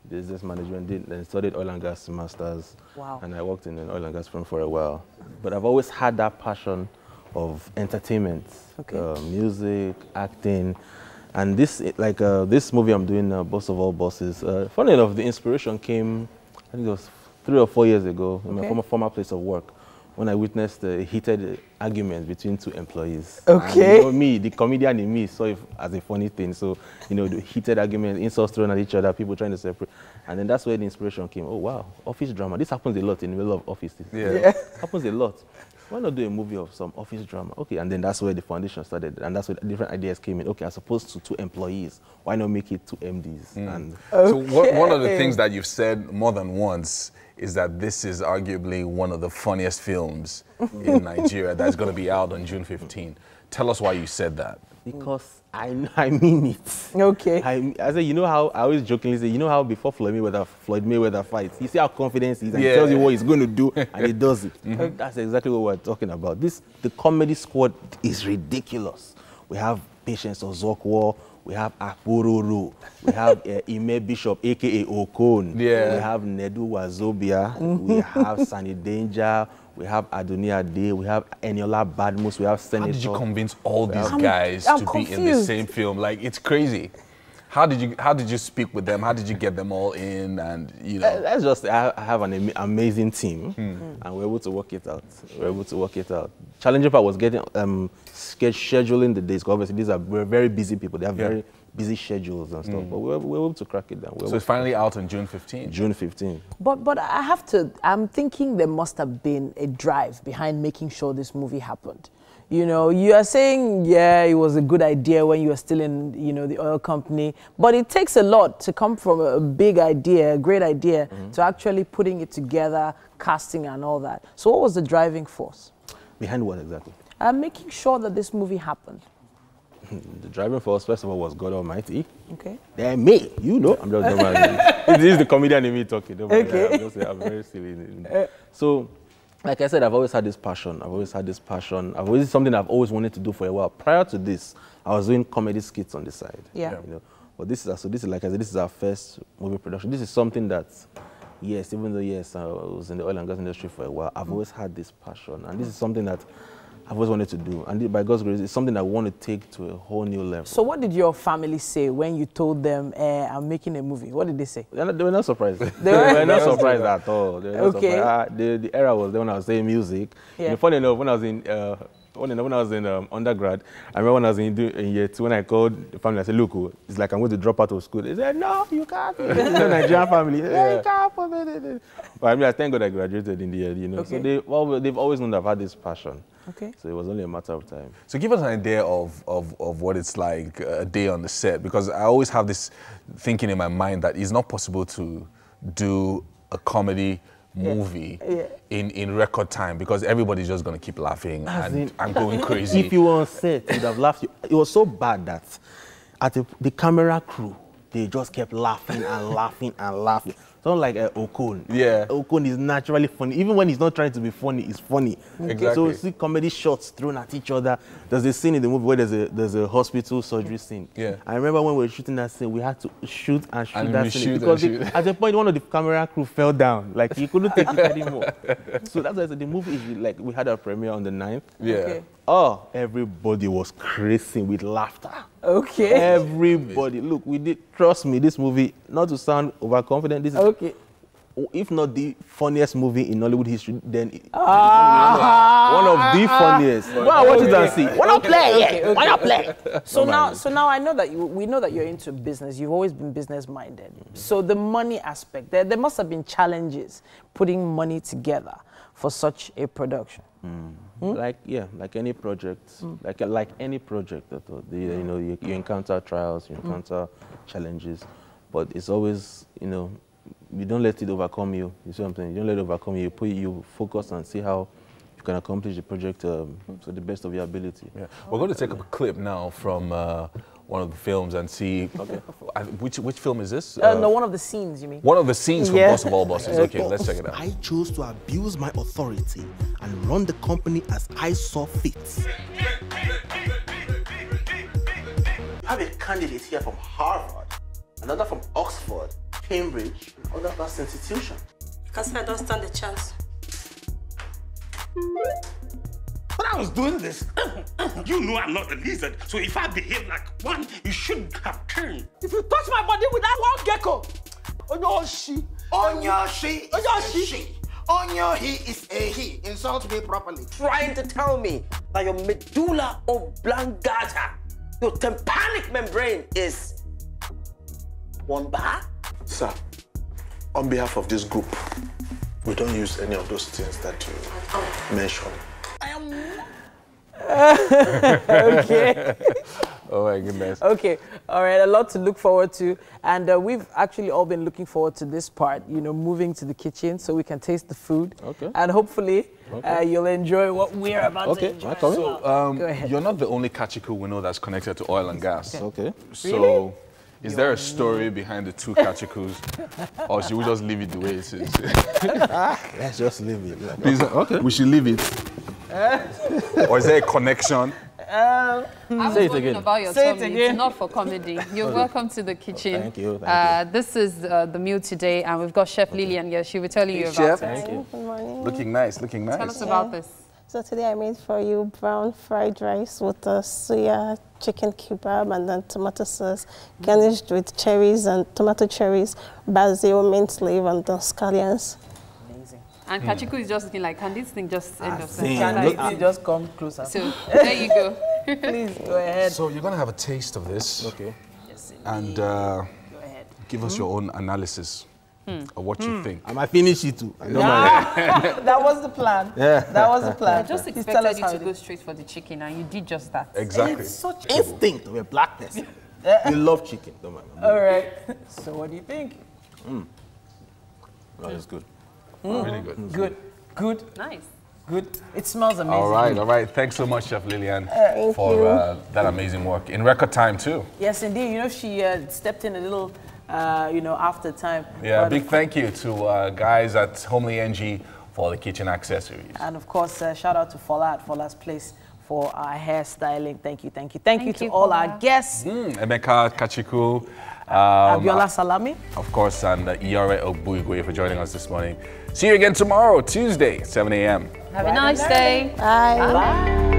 business management, then studied oil and gas masters. Wow. And I worked in an oil and gas firm for a while. But I've always had that passion of entertainment, music, acting. And this movie I'm doing, Boss of All Bosses, funny enough, the inspiration came, I think it was 3 or 4 years ago in my former place of work, when I witnessed a heated argument between two employees. Okay. And, you know, me, the comedian in me, saw it as a funny thing. So, you know, the heated argument, insults thrown at each other, people trying to separate. And then that's where the inspiration came. Oh, wow, office drama. This happens a lot in the middle of offices. Yeah. Happens a lot. Why not do a movie of some office drama? Okay, and then that's where the foundation started. And that's where different ideas came in. Okay, as opposed to 2 employees, why not make it 2 MDs? And So one of the things that you've said more than once is that this is arguably one of the funniest films in Nigeria that's going to be out on June 15. Tell us why you said that. Because I mean it. Okay. I say, you know how, I always jokingly say, you know how before Floyd Mayweather fights, you see how confident he is and he tells you what he's going to do and he does it. That's exactly what we're talking about. The comedy squad is ridiculous. We have Patience Ozokwo, we have Akpororo, we have Ime Bishop, aka Okon, we have Nedu Wazobia, we have Sunny Danger, we have Adonia Ade, we have Eniola Badmus, we have Senator. How did you convince all these guys to be in the same film? Like, it's crazy. How did you speak with them? How did you get them all in? And you know, that's just I have an amazing team, and we're able to work it out. We're able to work it out. Challenging part was getting scheduling the days. Because obviously we're very busy people. They have very busy schedules and stuff. But we're able to crack it down. So it's finally out on June 15. June 15. But I have to. I'm thinking there must have been a drive behind making sure this movie happened. You know, you are saying, yeah, it was a good idea when you were still in, you know, the oil company. But it takes a lot to come from a big idea, a great idea, to actually putting it together, casting and all that. So what was the driving force? Behind what exactly? Making sure that this movie happened. The driving force, first of all, was God Almighty. Okay. Then me, you know. I'm just this is the comedian in me talking. Don't worry. Okay. I'm very silly. So, like I said, I've always had this passion. It's something I've always wanted to do for a while. Prior to this, I was doing comedy skits on the side. Yeah. You know, but this is like I said, this is our first movie production. This is something that, yes, even though yes, I was in the oil and gas industry for a while, I've always had this passion, and this is something that I've always wanted to do. And by God's grace, it's something I want to take to a whole new level. So what did your family say when you told them, I'm making a movie? What did they say? They were not surprised. They were not surprised at all. They were not surprised. The era was when I was saying music. Yeah. And funny enough, when I was in undergrad, I remember when I was in year 2, when I called the family, I said, look, it's like I'm going to drop out of school. They said, no, you can't. It's a Nigerian family. They said, you can't. But I mean, I thank God I graduated in the year, you know. Okay. So they've always known I've had this passion. Okay. So it was only a matter of time. So give us an idea of what it's like a day on the set, because I always have this thinking in my mind that it's not possible to do a comedy movie in record time, because everybody's just going to keep laughing and going crazy. If you were on set, you'd have laughed. It was so bad that at the camera crew, they just kept laughing and laughing and laughing. Someone like Okon. Yeah. Okon is naturally funny. Even when he's not trying to be funny, he's funny. Exactly. So you see comedy shots thrown at each other. There's a scene in the movie where there's a hospital surgery scene. Yeah. I remember when we were shooting that scene, we had to shoot that scene. Because at a point, one of the camera crew fell down. Like, he couldn't take it anymore. So that's why I said the movie is like, we had our premiere on the 9th. Yeah. Okay. Oh, everybody was crazy with laughter. Okay. Everybody. Look, we did, trust me, this movie, not to sound overconfident, this is, if not the funniest movie in Nollywood history, then it's one of the funniest. Go and watch it and see. Why not play? Why not play? So now I know that we know that you're into business. You've always been business minded. So the money aspect, there must have been challenges putting money together for such a production. Like any project, like any project, you know, you encounter trials, you encounter challenges, but it's always, you know, you don't let it overcome you. You see what I'm saying? You don't let it overcome you. You focus and see how you can accomplish the project to the best of your ability. Yeah. We're going to take up a clip now from one of the films and see which film is this? No, one of the scenes, you mean? One of the scenes from Boss of All Bosses. Okay, let's check it out. I chose to abuse my authority and run the company as I saw fit. You have a candidate here from Harvard, another from Oxford, Cambridge, and other vast institutions. Because I don't stand a chance. When I was doing this, you know I'm not a lizard, so if I behave like one, you should have turned. If you touch my body with that one gecko, Onyoshi, Onyo, he is a he. Insult me properly. Trying to tell me that your medulla oblongata, your tympanic membrane is one bar? Sir, on behalf of this group, we don't use any of those things that you mentioned. Okay. Oh my goodness. Okay, all right, a lot to look forward to. And we've actually all been looking forward to this part, you know, moving to the kitchen so we can taste the food. Okay. And hopefully you'll enjoy what we're about to enjoy. So, go ahead. You're not the only Kachiku we know that's connected to oil and gas. Okay. So, Really? is there a story behind the two Kachikus? Or should we just leave it the way it is? Let's just leave it. Like, Please, we should leave it. Or is there a connection? I was Say it wondering again. about your Say it tummy. again. It's not for comedy. You're welcome to the kitchen. Thank you. Thank you. This is the meal today, and we've got Chef Lillian here. She'll be telling you about Chef. it. Thank you. Good morning. Looking nice, looking nice. Tell us about this. So today I made for you brown fried rice with a suya chicken kebab and then tomato sauce, garnished with cherries and tomato cherries, basil, mint leaf, and the scallions. And Kachiku is just looking like, can this thing just end up? Can you just come closer? So there you go. Please go ahead. So you're going to have a taste of this. Okay. Yes, And give us your own analysis of what you think. I might finish it too. I know That was the plan. Yeah. That was the plan. I just Please tell us expected how you it to go is. straight for the chicken, and you did just that. Exactly. It's such instinct of a black person. You love chicken, don't mind. All right. So what do you think? That is good. Really good. Good. Good. Nice. Good. It smells amazing. All right. Thanks so much, Chef Lillian, Thank for you. that amazing work. In record time, too. Yes, indeed. You know, she stepped in a little, you know, after time. Yeah, But big thank you to guys at Homely NG for the kitchen accessories. And of course, shout out to Fola at Fola's Place for our hairstyling. Thank you, thank you. Thank you to all Fola. our guests. Emeka Kachiku. Abiola Salami. Of course, and Iyore Ogbuigwe for joining us this morning. See you again tomorrow, Tuesday, 7 a.m. Have a nice day. Bye. Bye.